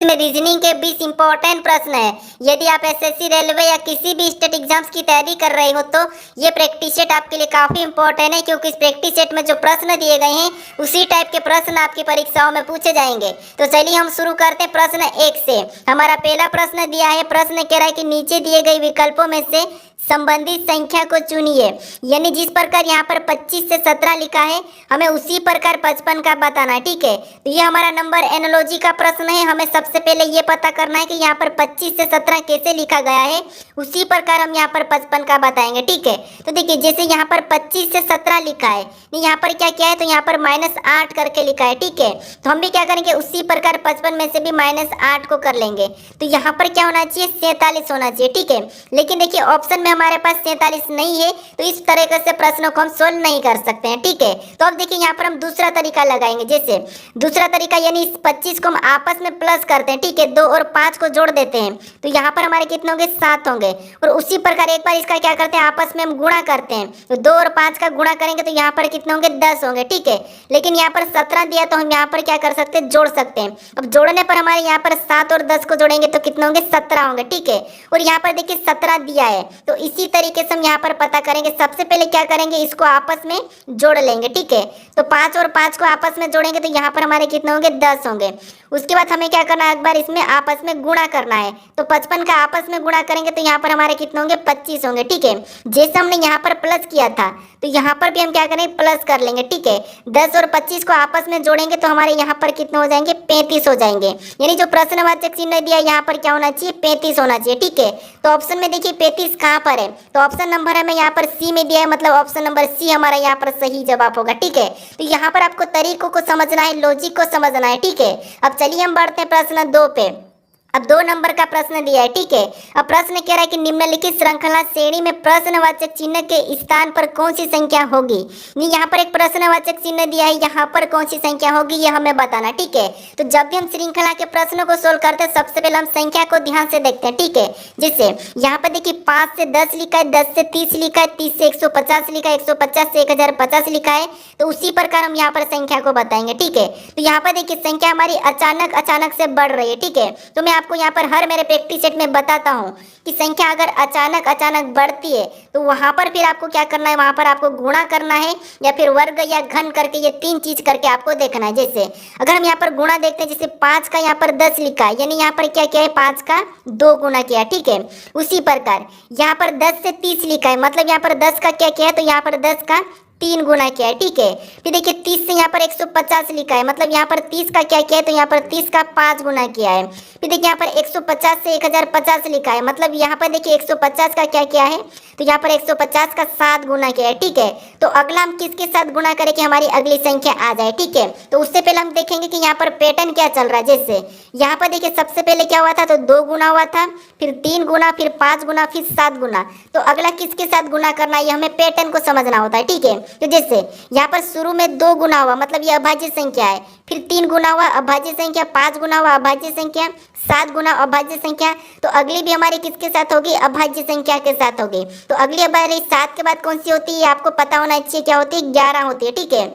में रीजनिंग के 20 इंपॉर्टेंट प्रश्न है। यदि आप एसएससी, रेलवे या किसी भी स्टेट एग्जाम्स की तैयारी कर रहे हो तो ये प्रैक्टिस सेट आपके लिए काफी इंपॉर्टेंट है, क्योंकि इस प्रैक्टिस सेट में जो प्रश्न दिए गए हैं उसी टाइप के प्रश्न आपकी परीक्षाओं में पूछे जाएंगे। तो चलिए हम शुरू करते हैं प्रश्न 1 से। हमारा पहला प्रश्न दिया है, प्रश्न कह रहा है कि नीचे दिए गए विकल्पों में से संबंधित संख्या को चुनिए। यानी जिस प्रकार यहाँ पर 25 से 17 लिखा है, हमें उसी प्रकार 55 का बताना है। ठीक है, तो ये हमारा नंबर एनालॉजी का प्रश्न है। हमें सबसे पहले ये पता करना है कि यहाँ पर 25 से 17 कैसे लिखा गया है, उसी प्रकार हम यहाँ पर 55 का बताएंगे। ठीक है, तो देखिए जैसे यहाँ पर 25 से 17 लिखा है, यहाँ पर क्या क्या है, तो यहाँ पर -8 करके लिखा है। ठीक है, तो हम भी क्या करेंगे, उसी प्रकार 55 में से भी -8 को कर लेंगे। तो यहाँ पर क्या होना चाहिए, 47 होना चाहिए। ठीक है, लेकिन देखिए ऑप्शन में हमारे पास 47 नहीं है, तो इस तरीके से प्रश्नों को हम सोल्व नहीं कर सकते हैं। ठीक है, तो अब देखिए यहाँ पर हम दूसरा तरीका लगाएंगे। जैसे दूसरा तरीका यानी इस 25 को हम आपस में प्लस करते हैं। ठीक है, 2 और 5 को जोड़ देते हैं, तो यहाँ पर हमारे कितने होंगे, 7 होंगे। और उसी प्रकार एक बार इसका क्या करते हैं, आपस में हम गुणा करते हैं, तो 2 और 5 का गुणा करेंगे तो यहाँ पर कितने होंगे, 10 होंगे। ठीक है, लेकिन यहाँ पर 17 दिया तो हम यहाँ पर क्या कर सकते हैं, जोड़ सकते हैं। अब जोड़ने पर हमारे यहाँ पर 7 और 10 को जोड़ेंगे तो कितने होंगे, 17 होंगे। ठीक है, और यहाँ पर देखिए 17 दिया है, तो इसी तरीके से हम यहाँ पर पता करेंगे। सबसे पहले क्या करेंगे, इसको आपस में जोड़ लेंगे। ठीक है, तो 5 और 5 को आपस में जोड़ेंगे तो यहाँ पर हमारे कितने होंगे, 10 होंगे। उसके बाद हमें क्या करना है, एक बार इसमें आपस में गुणा करना है, तो 55 का आपस में गुणा करेंगे तो यहाँ पर हमारे कितने होंगे, 25 होंगे। ठीक है, जैसे हमने यहाँ पर प्लस किया था तो यहाँ पर भी हम क्या करेंगे, प्लस कर लेंगे। ठीक है, 10 और 25 को आपस में जोड़ेंगे तो हमारे यहाँ पर कितने हो जाएंगे, 35 हो जाएंगे। यानी जो प्रश्नवाचक चिन्ह दिया यहाँ पर क्या होना चाहिए, 35 होना चाहिए। ठीक है, तो ऑप्शन में देखिए 35 कहाँ पर है, तो ऑप्शन नंबर हमें यहाँ पर सी में दिया है, मतलब ऑप्शन नंबर सी हमारा यहाँ पर सही जवाब होगा। ठीक है, तो यहाँ पर आपको तरीकों को समझना है, लॉजिक को समझना है। ठीक है, अब चलिए हम बढ़ते हैं प्रश्न 2 पे। अब 2 नंबर का प्रश्न दिया है। ठीक है, अब प्रश्न कह रहा है कि निम्नलिखित श्रृंखला श्रेणी में प्रश्नवाचक चिन्ह के स्थान पर कौन सी संख्या होगी। यहाँ पर एक प्रश्नवाचक चिन्ह दिया है, यहाँ पर कौन सी संख्या होगी ये हमें बताना। ठीक है, तो जब भी हम श्रृंखला के प्रश्नों को सोल्व करते हैं सबसे पहले हम संख्या को ध्यान से देखते हैं। ठीक है, जैसे यहाँ पर देखिए 5 से 10 लिखा है, 10 से 30 लिखा है, 30 से 150 लिखा है, 150 से 1050 लिखा है, तो उसी प्रकार हम यहाँ पर संख्या को बताएंगे। ठीक है, तो यहाँ पर देखिए संख्या हमारी अचानक से बढ़ रही है। ठीक है, तो मैं आपको यहाँ पर हर मेरे प्रैक्टिस सेट में बताता हूँ कि संख्या अगर अचानक बढ़ती है तो वहाँ पर फिर आपको क्या करना है, वहाँ पर आपको गुणा करना है या फिर वर्ग या घन करके, ये 3 चीज करके आपको देखना है। जैसे अगर हम यहाँ पर गुणा देखते हैं, जैसे 5 का यहाँ पर 10 लिखा है, यानी यहाँ पर क्या किया है, 5 का 2 गुना किया। ठीक है, उसी प्रकार यहाँ पर 10 से 30 लिखा है, मतलब यहाँ पर 10 का क्या किया है, तो यहाँ पर 10 का 3 गुना किया है। ठीक है, फिर देखिए 30 से यहाँ पर 150 लिखा है, मतलब यहाँ पर 30 का क्या किया है, तो यहाँ पर 30 का 5 गुना किया है। फिर देखिए यहाँ पर 150 से 1050 लिखा है, मतलब यहाँ पर देखिए 150 का क्या किया है, तो यहाँ पर 150 का 7 गुना किया है। ठीक है, तो अगला हम किसके साथ गुणा करें कि हमारी अगली संख्या आ जाए। ठीक है, तो उससे पहले हम देखेंगे कि यहाँ पर पैटर्न क्या चल रहा है। जैसे यहाँ पर देखिए सबसे पहले क्या हुआ था, तो 2 गुना हुआ था, फिर 3 गुना, फिर 5 गुना, फिर 7 गुना। तो अगला किसके साथ गुणा करना है, ये हमें पैटर्न को समझना होता है। ठीक है, तो जैसे यहाँ पर शुरू में 2 गुना हुआ, मतलब ये अभाज्य संख्या है, फिर 3 गुना हुआ अभाज्य संख्या, 5 गुना हुआ अभाज्य संख्या, 7 गुना अभाज्य संख्या, तो अगली भी हमारी किसके साथ होगी, अभाज्य संख्या के साथ होगी। तो अगली हमारी 7 के बाद कौन सी होती है, आपको पता होना चाहिए, क्या होती है, 11 होती है। ठीक है,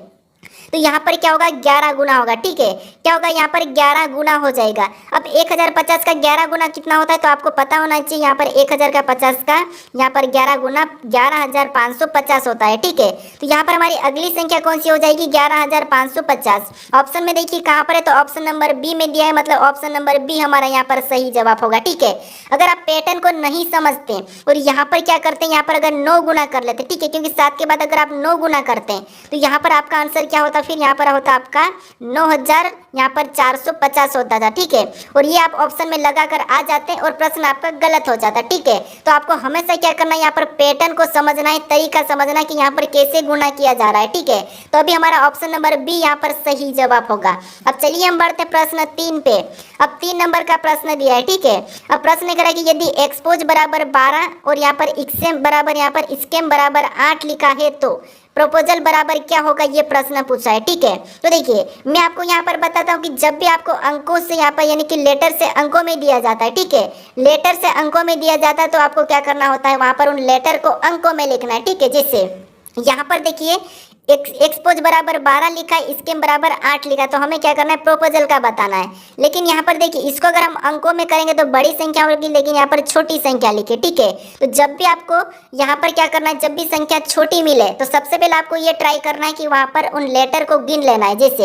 तो यहाँ पर क्या होगा, 11 गुना होगा। ठीक है, क्या होगा, यहाँ पर 11 गुना हो जाएगा। अब 1050 का 11 गुना कितना होता है, तो आपको पता होना चाहिए, यहाँ पर 1000 का 50 का यहाँ पर 11 गुना 11550 होता है। ठीक है, तो यहाँ पर हमारी अगली संख्या कौन सी हो जाएगी, 11550। ऑप्शन में देखिए कहाँ पर है, तो ऑप्शन नंबर बी में दिया है, मतलब ऑप्शन नंबर बी हमारा यहाँ पर सही जवाब होगा। ठीक है, अगर आप पैटर्न को नहीं समझते और यहाँ पर क्या करते हैं, यहाँ पर अगर 9 गुना कर लेते, ठीक है, क्योंकि 7 के बाद अगर आप 9 गुना करते हैं तो यहाँ पर आपका आंसर क्या होता, फिर यहाँ पर होता आपका 9000 यहाँ पर 450 होता था। ठीक है, और ये आप ऑप्शन में लगाकर आ जाते हैं और प्रश्न आपका गलत हो जाता है। ठीक है, तो आपको हमेशा क्या करना है, यहाँ पर पैटर्न को समझना है, तरीका समझना है कि यहाँ पर कैसे गुणा किया जा रहा है। ठीक है, तो अभी हमारा ऑप्शन नंबर बी यहाँ पर सही जवाब होगा। अब चलिए हम बढ़ते हैं प्रश्न 3 पे। अब 3 नंबर का प्रश्न दिया है। ठीक है, अब प्रश्न कह रहा है कि यदि एक्सपोज बराबर 12 और यहाँ पर इक्सेम बराबर यहाँ पर स्केम बराबर 8 लिखा है तो प्रोपोजल बराबर क्या होगा, ये प्रश्न पूछा है। ठीक है, तो देखिए मैं आपको यहाँ पर बताता हूँ कि जब भी आपको अंकों से यहाँ पर यानी कि लेटर से अंकों में दिया जाता है, ठीक है, लेटर से अंकों में दिया जाता है तो आपको क्या करना होता है, वहाँ पर उन लेटर को अंकों में लिखना है। ठीक है, जैसे यहाँ पर देखिए एक्सपोज बराबर 12 लिखा है, स्केम बराबर 8 लिखा है, तो हमें क्या करना है, प्रोपोजल का बताना है। लेकिन यहाँ पर देखिए इसको अगर हम अंकों में करेंगे तो बड़ी संख्या होगी, लेकिन यहाँ पर छोटी संख्या लिखे, ठीक है। तो जब भी आपको यहाँ पर क्या करना है, जब भी संख्या छोटी मिले तो सबसे पहले आपको ये ट्राई करना है कि वहाँ पर उन लेटर को गिन लेना है। जैसे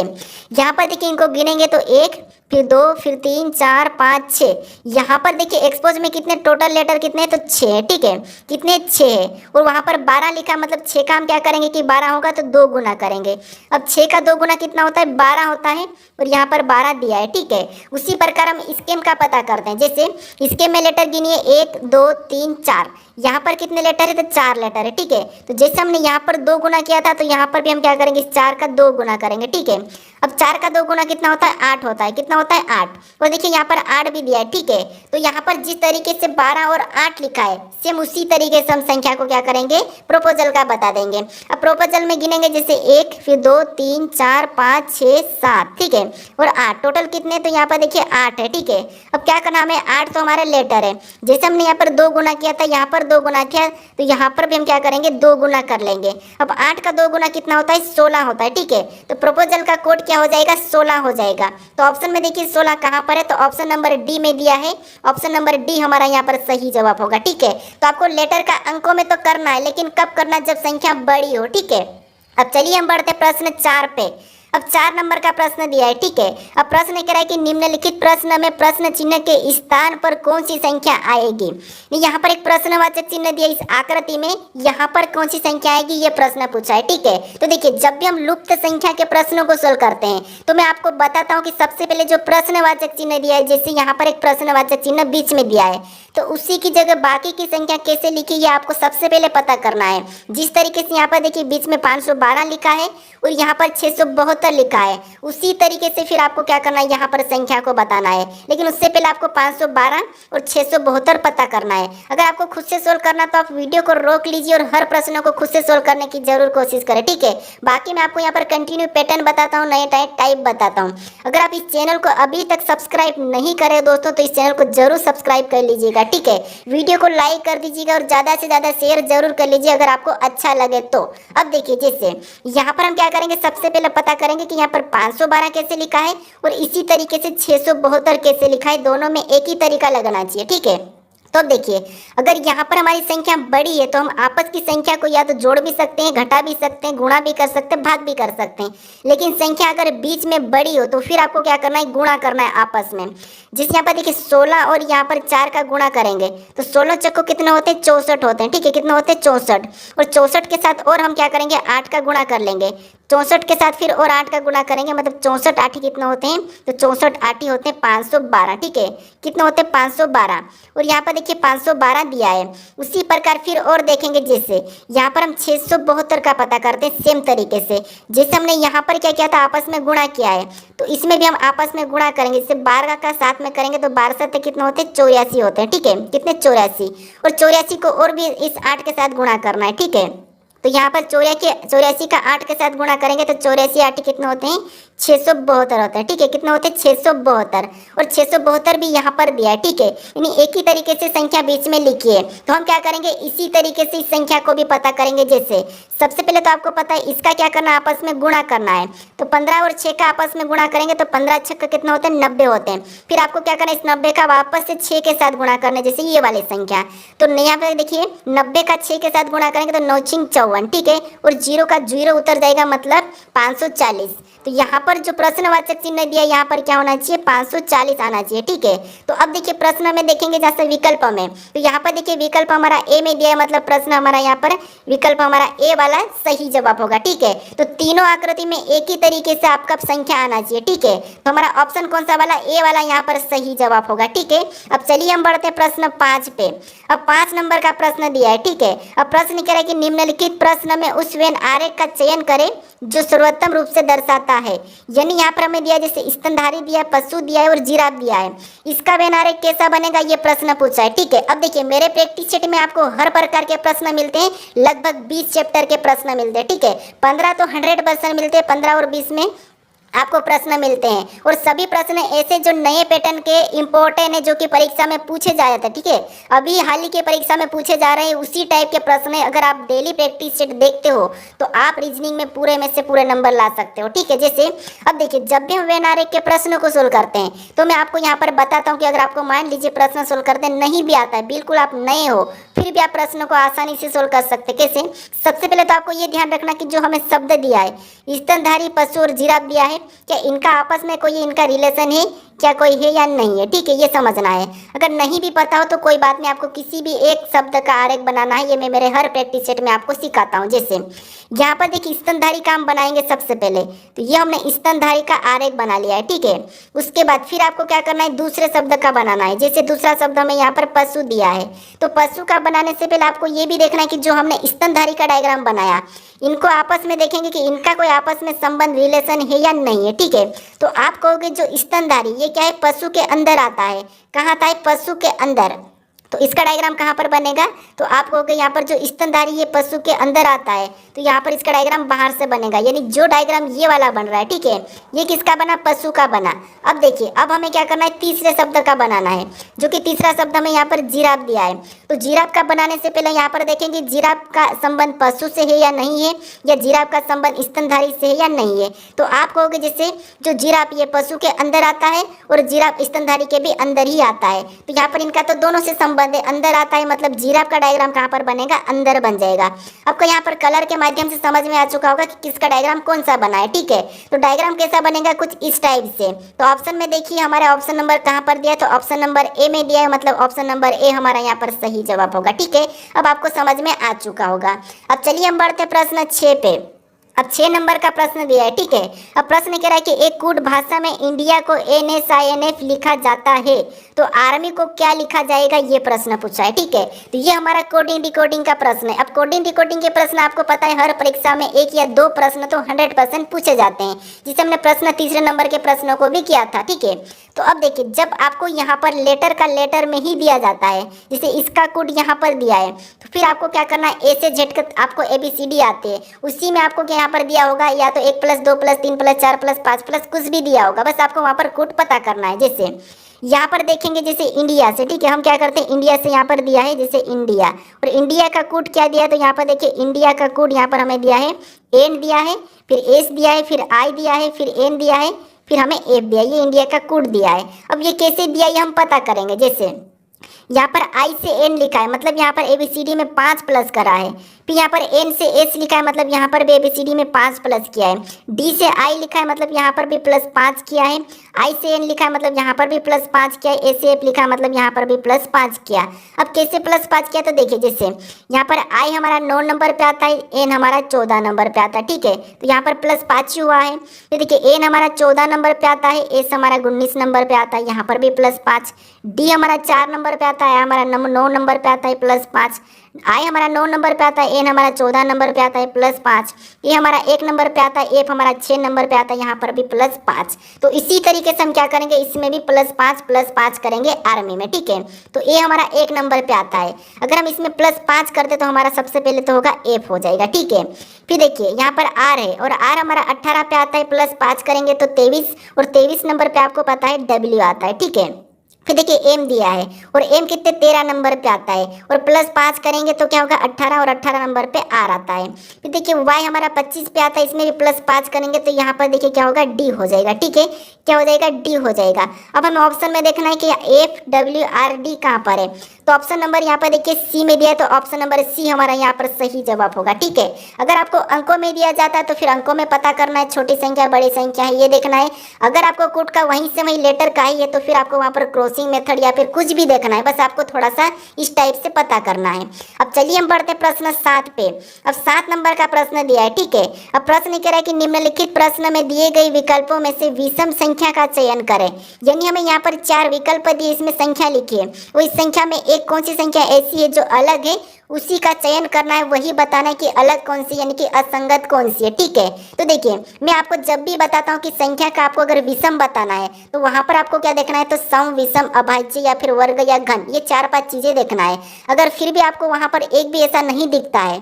यहाँ पर देखिए इनको गिनेंगे तो 1, फिर 2, फिर 3, 4, 5, 6। यहाँ पर देखिए एक्सपोज में कितने टोटल लेटर कितने हैं, तो 6 है, ठीक है, कितने 6 है। और वहाँ पर 12 लिखा, मतलब 6 का हम क्या करेंगे कि 12 होगा तो 2 गुना करेंगे। अब 6 का 2 गुना कितना होता है, 12 होता है, और यहाँ पर 12 दिया है, ठीक है। उसी प्रकार हम स्केम का पता करते हैं। जैसे स्केम में लेटर गिनिए 1, 2, 3, 4। यहाँ पर कितने लेटर है, तो 4 लेटर है, ठीक है। तो जैसे हमने यहाँ पर 2 गुना किया था तो यहाँ पर भी हम क्या करेंगे, 4 का 2 गुना करेंगे, ठीक है। अब 4 का 2 गुना कितना होता है, 8 होता है, कितना होता है, 8। और देखिए यहाँ पर 8 भी दिया है, ठीक है। तो यहाँ पर जिस तरीके से 12 और 8 लिखा है, सेम उसी तरीके से हम संख्या को क्या करेंगे, प्रोपोजल का बता देंगे। अब प्रोपोजल में गिनेंगे जैसे 1, फिर 2, 3, 4, 5, 6, 7, ठीक है, और 8। टोटल कितने, तो यहाँ पर देखिए 8 है, ठीक है। अब क्या करना हमें, 8 तो हमारे लेटर है। जैसे हमने यहाँ पर 2 गुना किया था, यहाँ पर 2 गुना किया, तो यहाँ पर भी हम क्या करेंगे, 2 गुना कर लेंगे। अब 8 का 2 गुना कितना होता है, 16 होता है, ठीक है। तो प्रोपोजल का कोड क्या हो जाएगा, 16 हो जाएगा। तो ऑप्शन में देखिए 16 कहाँ पर है, तो ऑप्शन नंबर डी में दिया है। ऑप्शन नंबर डी हमारा यहाँ पर सही जवाब होगा, ठीक है। तो आपको लेटर का अंकों में तो करना है, लेकिन कब करना, जब संख्या बड़ी हो, ठीक है। अब चलिए हम बढ़ते प्रश्न 4 पे। अब 4 नंबर का प्रश्न दिया है, ठीक है। अब प्रश्न कह रहा है कि निम्नलिखित प्रश्न में प्रश्न चिन्ह के स्थान पर कौन सी संख्या आएगी। यहाँ पर एक प्रश्नवाचक चिन्ह दिया इस आकृति में, यहाँ पर कौन सी संख्या आएगी, ये प्रश्न पूछा है, ठीक है। तो देखिए जब भी हम लुप्त संख्या के प्रश्नों को सोल्व करते हैं तो मैं आपको बताता हूँ कि सबसे पहले जो प्रश्नवाचक चिन्ह दिया है, जैसे यहाँ पर एक प्रश्नवाचक चिन्ह बीच में दिया है, तो उसी की जगह बाकी की संख्या कैसे लिखी, ये आपको सबसे पहले पता करना है। जिस तरीके से यहाँ पर देखिए बीच में 512 लिखा है और यहाँ पर 672 लिखा है, उसी तरीके से फिर आपको क्या करना है, यहाँ पर संख्या को बताना है। लेकिन उससे पहले आपको 512 और 672 पता करना है। अगर आपको खुद से सोल्व करना तो आप वीडियो को रोक लीजिए और हर प्रश्नों को खुद से सोल्व करने की जरूर कोशिश करें, ठीक है। बाकी मैं आपको यहाँ पर कंटिन्यू पैटर्न बताता हूँ, नए टाइप बताता हूँ। अगर आप इस चैनल को अभी तक सब्सक्राइब नहीं करें दोस्तों, तो इस चैनल को जरूर सब्सक्राइब कर लीजिएगा, ठीक है। वीडियो को लाइक कर दीजिएगा और ज़्यादा से ज़्यादा शेयर जरूर कर लीजिए अगर आपको अच्छा लगे तो। अब देखिए जैसे यहाँ पर हम क्या करेंगे, सबसे पहले पता करेंगे कि यहाँ पर 512 कैसे लिखा है और इसी तरीके से 672 कैसे लिखा है, दोनों में एक ही तरीका लगना चाहिए, ठीक है। तो देखिए अगर यहाँ पर हमारी संख्या बड़ी है तो हम आपस की संख्या को या तो जोड़ भी सकते हैं, घटा भी सकते हैं, गुणा भी कर सकते हैं, भाग भी कर सकते हैं। लेकिन संख्या अगर बीच में बड़ी हो तो फिर आपको क्या करना है, गुणा करना है आपस में। जिस यहाँ पर देखिए 16 और यहाँ पर 4 का गुणा करेंगे तो 16 चक्को कितने होते हैं, 64 होते हैं, ठीक है। कितने होते हैं, 64। और 64 के साथ और हम क्या करेंगे, 8 का गुणा कर लेंगे। 64 के साथ फिर और 8 का गुणा करेंगे, मतलब 64 8 कितने होते हैं, तो 64 8 ही होते हैं 512, ठीक है। कितने होते हैं, 512। और यहाँ पर देखिए 512 दिया है। उसी प्रकार फिर और देखेंगे, जैसे यहाँ पर हम 672 का पता करते हैं सेम तरीके से। जैसे हमने यहाँ पर क्या किया था, आपस में गुणा किया है, तो इसमें भी हम आपस में गुणा करेंगे। जैसे 12 का साथ में करेंगे तो 12 साथ कितने होते हैं, 84 होते हैं, ठीक है। कितने, 84। और 84 को और भी इस 8 के साथ गुणा करना है, ठीक है। तो यहाँ पर 84 का 8 के साथ गुणा करेंगे तो 84 8 कितने होते हैं, 672 होता है, ठीक है। कितना होते हैं, 672। और 672 भी यहाँ पर दिया है, ठीक है। यानी एक ही तरीके से संख्या बीच में लिखी है। तो हम क्या करेंगे, इसी तरीके से इस संख्या को भी पता करेंगे। जैसे सबसे पहले तो आपको पता है इसका क्या करना है, आपस में गुणा करना है। तो 15 और 6 का आपस में गुणा करेंगे तो 15 6 का कितना होता है, 90 होते हैं। फिर आपको क्या करना है, इस 90 का वापस से 6 के साथ गुणा करना है, जैसे ये वाली संख्या। तो यहाँ पर देखिए 90 का 6 के साथ गुणा करेंगे तो 9 6 54, ठीक है। और 0 का 0 उतर जाएगा, मतलब 540। तो यहाँ पर जो प्रश्नवाचक चिन्ह दिया यहाँ पर क्या होना चाहिए, 540 आना चाहिए, ठीक है। तो अब देखिए प्रश्न में देखेंगे जैसे विकल्प में, तो यहाँ पर देखिए विकल्प हमारा ए में दिया है, मतलब प्रश्न हमारा यहाँ पर विकल्प हमारा ए वाला सही जवाब होगा, ठीक है। तो तीनों आकृति में एक ही तरीके से आपका संख्या आना चाहिए, ठीक है। तो हमारा ऑप्शन कौन सा वाला, ए वाला यहाँ पर सही जवाब होगा, ठीक है। अब चलिए हम बढ़ते हैं प्रश्न 5 पे। अब 5 नंबर का प्रश्न दिया है, ठीक है। अब प्रश्न कह रहा है कि निम्नलिखित प्रश्न में उस वेन आरेख का चयन करें जो सर्वोत्तम रूप से दर्शाता है। यानी यहाँ पर हमें दिया जैसे स्तनधारी दिया है, पशु दिया है और जिराफ दिया है। इसका वेन आरेख कैसा बनेगा, ये प्रश्न पूछा है, ठीक है। अब देखिए मेरे प्रैक्टिस सेट में आपको हर प्रकार के प्रश्न मिलते हैं, लगभग 20 चैप्टर के प्रश्न मिलते हैं, ठीक है। 15 तो 100% मिलते हैं, 15 और 20 में आपको प्रश्न मिलते हैं। और सभी प्रश्न ऐसे जो नए पैटर्न के इम्पोर्टेंट है, जो कि परीक्षा में पूछे जा रहे थे, ठीक है, अभी हाल ही के परीक्षा में पूछे जा रहे हैं, उसी टाइप के प्रश्न है। अगर आप डेली प्रैक्टिस सेट देखते हो तो आप रीजनिंग में पूरे में से पूरे नंबर ला सकते हो, ठीक है। जैसे अब देखिए, जब भी हम वेन आरेख के प्रश्नों को सोल्व करते हैं तो मैं आपको यहाँ पर बताता हूँ कि अगर आपको मान लीजिए प्रश्न सोल्व करते नहीं भी आता है, बिल्कुल आप नए हो, फिर भी आप प्रश्नों को आसानी से सोल्व कर सकते। कैसे? सबसे पहले तो आपको ये ध्यान रखना कि जो हमें शब्द दिया है, स्तनधारी पशु और जिराफ दिया है, क्या इनका आपस में कोई इनका रिलेशन है, क्या कोई है या नहीं है, ठीक है, ये समझना है। अगर नहीं भी पता हो तो कोई बात नहीं, आपको किसी भी एक शब्द का आरेख बनाना है, ये मैं मेरे हर प्रैक्टिस सेट में आपको सिखाता हूँ। जैसे यहाँ पर देखिए, स्तनधारी का हम बनाएंगे सबसे पहले, तो ये हमने स्तनधारी का आरेख बना लिया है, ठीक है। उसके बाद फिर आपको क्या करना है, दूसरे शब्द का बनाना है। जैसे दूसरा शब्द हमें यहाँ पर पशु दिया है, तो पशु का बनाने से पहले आपको ये भी देखना है कि जो हमने स्तनधारी का डायग्राम बनाया, इनको आपस में देखेंगे कि इनका कोई आपस में संबंध रिलेशन है या नहीं है, ठीक है। तो आप कहोगे जो स्तनधारी, ये क्या है, पशु के अंदर आता है। कहाँ आता है? पशु के अंदर। तो इसका डायग्राम कहाँ पर बनेगा? तो आप कहोगे यहाँ पर जो स्तनधारी ये पशु के अंदर आता है, तो यहाँ पर इसका डायग्राम बाहर से बनेगा, यानी जो डायग्राम ये वाला बन रहा है, ठीक है, ये किसका बना? पशु का बना। अब देखिए, अब हमें क्या करना है, तीसरे शब्द का बनाना है, जो कि तीसरा शब्द हमें यहाँ पर जिराफ दिया है। तो जिराफ का बनाने से पहले यहाँ पर देखेंगे जिराफ का संबंध पशु से है या नहीं है, या जिराफ का संबंध स्तनधारी से है या नहीं है। तो आप कहोगे जैसे जो जिराफ ये पशु के अंदर आता है और जिराफ स्तनधारी के भी अंदर ही आता है, तो यहाँ पर इनका तो दोनों से संबंध है, अंदर आता है, मतलब जिराफ का डायग्राम कहाँ पर बनेगा? अंदर बन जाएगा। आपको यहाँ पर कलर के माध्यम से समझ में आ चुका होगा कि किसका डायग्राम कौन सा बना है, ठीक है। तो डायग्राम कैसा बनेगा? कुछ इस टाइप से। तो ऑप्शन में देखिए, हमारा ऑप्शन नंबर कहाँ पर दिया है, तो ऑप्शन नंबर ए में दिया है, मतलब ऑप्शन नंबर ए हमारा यहाँ पर सही जवाब होगा, ठीक है। अब आपको समझ में आ चुका होगा। अब चलिए हम बढ़ते प्रश्न 6 पे। अब 6 नंबर का प्रश्न दिया है, ठीक है। अब प्रश्न कह रहा है कि एक कूट भाषा में इंडिया को NSINF लिखा जाता है, तो आर्मी को क्या लिखा जाएगा, ये प्रश्न पूछा है, ठीक है। तो ये हमारा कोडिंग डिकोडिंग का प्रश्न है। अब कोडिंग डिकोडिंग के प्रश्न आपको पता है, हर परीक्षा में 1 या 2 प्रश्न तो 100% पूछे जाते हैं, जिसे हमने प्रश्न तीसरे नंबर के प्रश्नों को भी किया था, ठीक है। तो अब देखिए, जब आपको यहाँ पर लेटर का लेटर में ही दिया जाता है, जैसे इसका कोड यहाँ पर दिया है, तो फिर आपको क्या करना है, A से Z तक आपको ABCD आते हैं, उसी में आपको यहाँ पर दिया होगा या तो 1 + 2 + 3 + 4 + 5 + कुछ भी दिया होगा, बस आपको वहाँ पर कोड पता करना है। जैसे यहाँ पर देखेंगे, जैसे इंडिया से, ठीक है, हम क्या करते हैं, इंडिया से यहाँ पर दिया है, जैसे इंडिया, और इंडिया का कोड क्या दिया है, तो यहाँ पर देखिए इंडिया का कोड यहाँ पर हमें दिया है, N दिया है, फिर S दिया है, फिर I दिया है, फिर N दिया है, फिर हमें F दिया है, ये इंडिया का कोड दिया है। अब ये कैसे दिया ये हम पता करेंगे। जैसे यहाँ पर I से N लिखा है, मतलब यहाँ पर ABCD में 5 प्लस करा है, फिर यहाँ पर N से S लिखा है, मतलब यहाँ पर भी ABCD में 5 प्लस किया है, D से I लिखा है, मतलब यहाँ पर भी +5 किया है, I से N लिखा है, मतलब यहाँ पर भी +5 किया है, A से F लिखा है, मतलब यहाँ पर भी +5 किया। अब कैसे +5 किया, तो देखिए जैसे यहाँ पर I हमारा 9 नंबर पे आता है, N हमारा 14 नंबर पे आता है, ठीक है, तो यहाँ पर +5 ही हुआ है। फिर देखिए N हमारा 14 नंबर पे आता है, S हमारा 19 नंबर पे आता है, यहाँ पर भी +5, D हमारा 4 नंबर पे आता है, हमारा 9 नंबर पे आता है +5, I हमारा 9 नंबर पे आता है, N हमारा 14 नंबर पे आता है +5, E हमारा 1 नंबर पे आता है, F हमारा 6 नंबर पे आता है, यहाँ पर भी +5। तो इसी तरीके से हम क्या करेंगे, इसमें भी +5 करेंगे आर्मी में, ठीक है। तो A हमारा 1 नंबर पे आता है, अगर हम इसमें +5 करते तो हमारा सबसे पहले तो होगा F हो जाएगा, ठीक है। फिर देखिए यहाँ पर R है, और R हमारा 18 पे आता है, +5 करेंगे तो 23, और 23 नंबर पे आपको पता है W आता है, ठीक है। फिर देखिए M दिया है, और M कितने 13 नंबर पे आता है, और +5 करेंगे तो क्या होगा 18, और 18 नंबर पे R आता है। फिर देखिए Y हमारा 25 पे आता है, इसमें भी +5 करेंगे तो यहाँ पर देखिए क्या होगा, D हो जाएगा, ठीक है, क्या हो जाएगा, D हो जाएगा। अब हमें ऑप्शन में देखना है कि FWRD कहाँ पर है, तो ऑप्शन नंबर यहाँ पर देखिए C में दिया है, तो ऑप्शन नंबर C हमारा यहाँ पर सही जवाब होगा, ठीक है। अगर आपको अंकों में दिया जाता है तो फिर अंकों में पता करना है, छोटी संख्या बड़ी संख्या है ये देखना है। अगर आपको कोड का वहीं से वहीं लेटर का ही है तो फिर आपको वहाँ पर क्रॉसिंग मेथड या फिर कुछ भी देखना है, बस आपको थोड़ा सा इस टाइप से पता करना है। अब चलिए हम बढ़ते प्रश्न 7 पे। अब 7 नंबर का प्रश्न दिया है, ठीक है। अब प्रश्न कह रहा है कि निम्नलिखित प्रश्न में दिए गए विकल्पों में से विषम संख्या का चयन करें, यानी हमें यहाँ पर 4 विकल्प दिए, इसमें संख्या लिखी है, वो इस संख्या में एक कौन सी संख्या ऐसी है जो अलग है, उसी का चयन करना है, वही बताना है कि अलग कौन सी यानी कि असंगत कौन सी है, ठीक है। तो देखिए मैं आपको जब भी बताता हूँ कि संख्या का आपको अगर विषम बताना है तो वहां पर आपको क्या देखना है, तो सम, विषम, अभाज्य या फिर वर्ग या घन, ये 4-5 चीजें देखना है। अगर फिर भी आपको वहां पर एक भी ऐसा नहीं दिखता है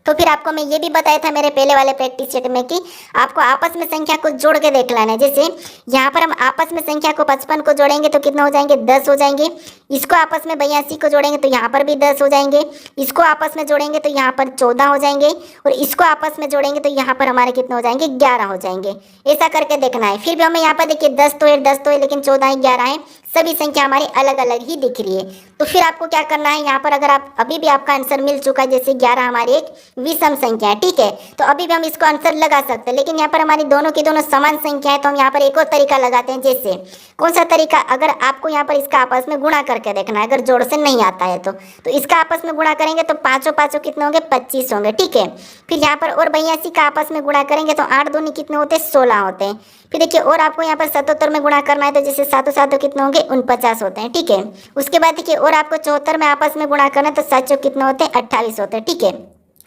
तो फिर आपको मैं ये भी बताया था मेरे पहले वाले प्रैक्टिस सेट में कि आपको आपस में संख्या को जोड़ के देख लेना है। जैसे यहाँ पर हम आपस में संख्या को 55 को जोड़ेंगे तो कितना हो जाएंगे, 10 हो जाएंगे। इसको आपस में 82 को जोड़ेंगे तो यहाँ पर भी 10 हो जाएंगे। इसको आपस में जोड़ेंगे तो यहाँ पर 14 हो जाएंगे और इसको आपस में जोड़ेंगे तो यहाँ पर हमारे कितने हो जाएंगे, 11 हो जाएंगे। ऐसा करके देखना है। फिर भी हमें यहाँ पर देखिए 10 तो है लेकिन 14 है, 11 है, सभी संख्या हमारी अलग अलग ही दिख रही है। तो फिर आपको क्या करना है, यहाँ पर अगर आप अभी भी आपका आंसर मिल चुका है, जैसे 11 हमारी एक विषम संख्या है, ठीक है, तो अभी भी हम इसको आंसर लगा सकते हैं। लेकिन यहाँ पर हमारी दोनों की दोनों समान संख्या है तो हम यहाँ पर एक और तरीका लगाते हैं। जैसे कौन सा तरीका, अगर आपको यहाँ पर इसका आपस में गुणा करके देखना है, अगर जोड़ से नहीं आता है तो इसका आपस में गुणा करेंगे तो पाँचों पाँचों कितने होंगे, 25 होंगे, ठीक है। फिर यहाँ पर और 82 का आपस में गुणा करेंगे तो 8 दूनी कितने होते हैं, 16 होते हैं। फिर देखिए और आपको यहाँ पर 77 में गुणा करना है तो जैसे 7 7 कितने होंगे, 49 होते हैं, ठीक है। उसके बाद देखिए और आपको 74 में आपस में गुणा करना है तो 7 कितने होते हैं, 28 होते हैं, ठीक है।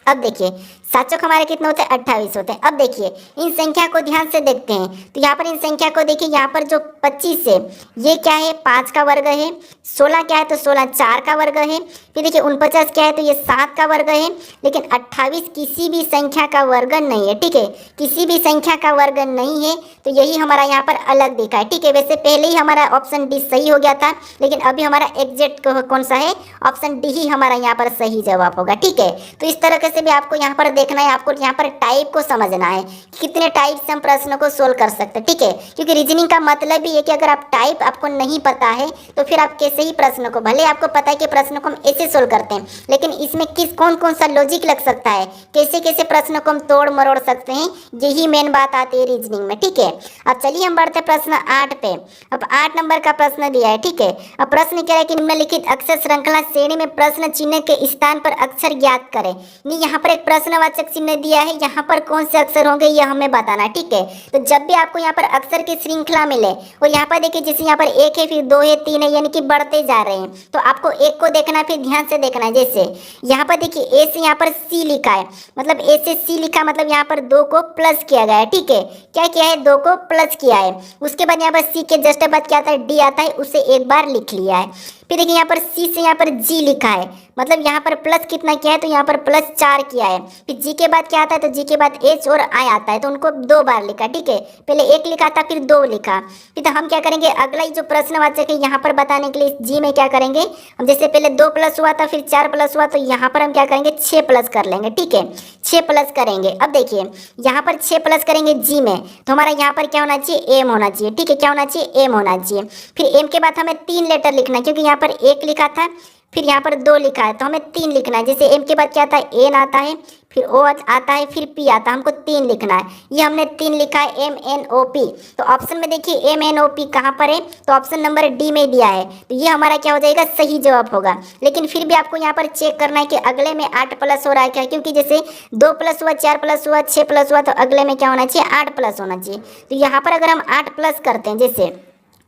अब देखिए 7 हमारे कितने होते हैं, 28 होते हैं। अब देखिए इन संख्या को ध्यान से देखते हैं तो यहाँ पर इन संख्या को देखिए, यहाँ पर जो 25 है ये क्या है, 5 का वर्ग है। 16 क्या है तो 16 4 का वर्ग है। फिर देखिए 49 क्या है तो ये 7 का वर्ग है। लेकिन 28 किसी भी संख्या का वर्ग नहीं है, ठीक है, किसी भी संख्या का वर्ग नहीं है। तो यही हमारा यहाँ पर अलग दिखा है, ठीक है। वैसे पहले ही हमारा ऑप्शन डी सही हो गया था, लेकिन अभी हमारा एग्जैक्ट कौन सा है, ऑप्शन डी ही हमारा यहाँ पर सही जवाब होगा, ठीक है। तो इस तरह से भी आपको यहाँ पर देखना है, आपको यहाँ पर टाइप को समझना है, कितने टाइप से हम प्रश्न को सोल्व कर सकते हैं, ठीक है। क्योंकि रीजनिंग का मतलब भी है कि अगर आप टाइप आपको नहीं पता है तो फिर आप कैसे ही प्रश्न को, भले आपको पता है कि प्रश्न को हम ऐसे सोल्व करते हैं, लेकिन इसमें कौन कौन सा लॉजिक लग सकता है, कैसे कैसे प्रश्न को हम तोड़ मरोड़ सकते हैं, यही मेन बात आती है रीजनिंग में, ठीक है। अब चलिए हम बढ़ते प्रश्न 8 पे। अब 8 नंबर का प्रश्न दिया है, ठीक है। अब प्रश्न क्या है कि निम्नलिखित अक्षर श्रृंखला श्रेणी में प्रश्न चिन्ह के स्थान पर अक्षर ज्ञात करें। यहाँ पर एक प्रश्नवाचक चिन्ह दिया है, यहाँ पर कौन से अक्षर होंगे यह हमें बताना है, ठीक है। तो जब भी आपको यहाँ पर अक्षर की श्रृंखला मिले और यहाँ पर देखिए जैसे यहाँ पर 1 है, फिर 2 है, 3 है, यानी कि बढ़ते जा रहे हैं, तो आपको एक को देखना है, फिर ध्यान से देखना है। जैसे यहाँ पर देखिए ए से यहाँ पर सी लिखा है, मतलब ए से सी लिखा, मतलब यहाँ पर 2 को प्लस किया गया है, ठीक है। क्या किया है, 2 को प्लस किया है। उसके बाद यहाँ पर सी के जस्ट बाद क्या आता है, डी आता है, उसे एक बार लिख लिया है। फिर देखिए यहाँ पर सी से यहाँ पर जी लिखा है, मतलब यहाँ पर प्लस कितना किया है, तो यहाँ पर प्लस 4 किया है। फिर जी के बाद क्या आता है, तो जी के बाद एच और आई आता है, तो उनको 2 बार लिखा, ठीक है। पहले 1 लिखा था, फिर 2 लिखा। फिर तो हम क्या करेंगे, अगला ही जो प्रश्नवाचक है यहाँ पर बताने के लिए जी में क्या करेंगे हम, जैसे पहले 2 प्लस हुआ था, फिर 4 प्लस हुआ, तो यहाँ पर हम क्या करेंगे, 6 प्लस कर लेंगे, ठीक है, 6 प्लस करेंगे। अब देखिए यहाँ पर 6 प्लस करेंगे जी में, तो हमारा यहाँ पर क्या होना चाहिए, एम होना चाहिए, ठीक है। क्या होना चाहिए, एम होना चाहिए। फिर एम के बाद हमें 3 लेटर लिखना है, क्योंकि यहाँ पर 1 लिखा था, फिर यहाँ पर 2 लिखा है, तो हमें 3 लिखना है। जैसे एम के बाद क्या आता है, एन आता है, फिर ओ आता है, फिर पी आता है, हमको 3 लिखना है। ये हमने 3 लिखा है, एम एन ओ पी। तो ऑप्शन में देखिए एम एन ओ पी कहाँ पर है, तो ऑप्शन नंबर डी में दिया है, तो ये हमारा क्या हो जाएगा, सही जवाब होगा। लेकिन फिर भी आपको यहाँ पर चेक करना है कि अगले में 8 प्लस हो रहा है क्या, क्योंकि जैसे 2 प्लस हुआ, 4 प्लस हुआ, 6 प्लस हुआ, तो अगले में क्या होना चाहिए, 8 प्लस होना चाहिए। तो यहाँ पर अगर हम 8 प्लस करते हैं, जैसे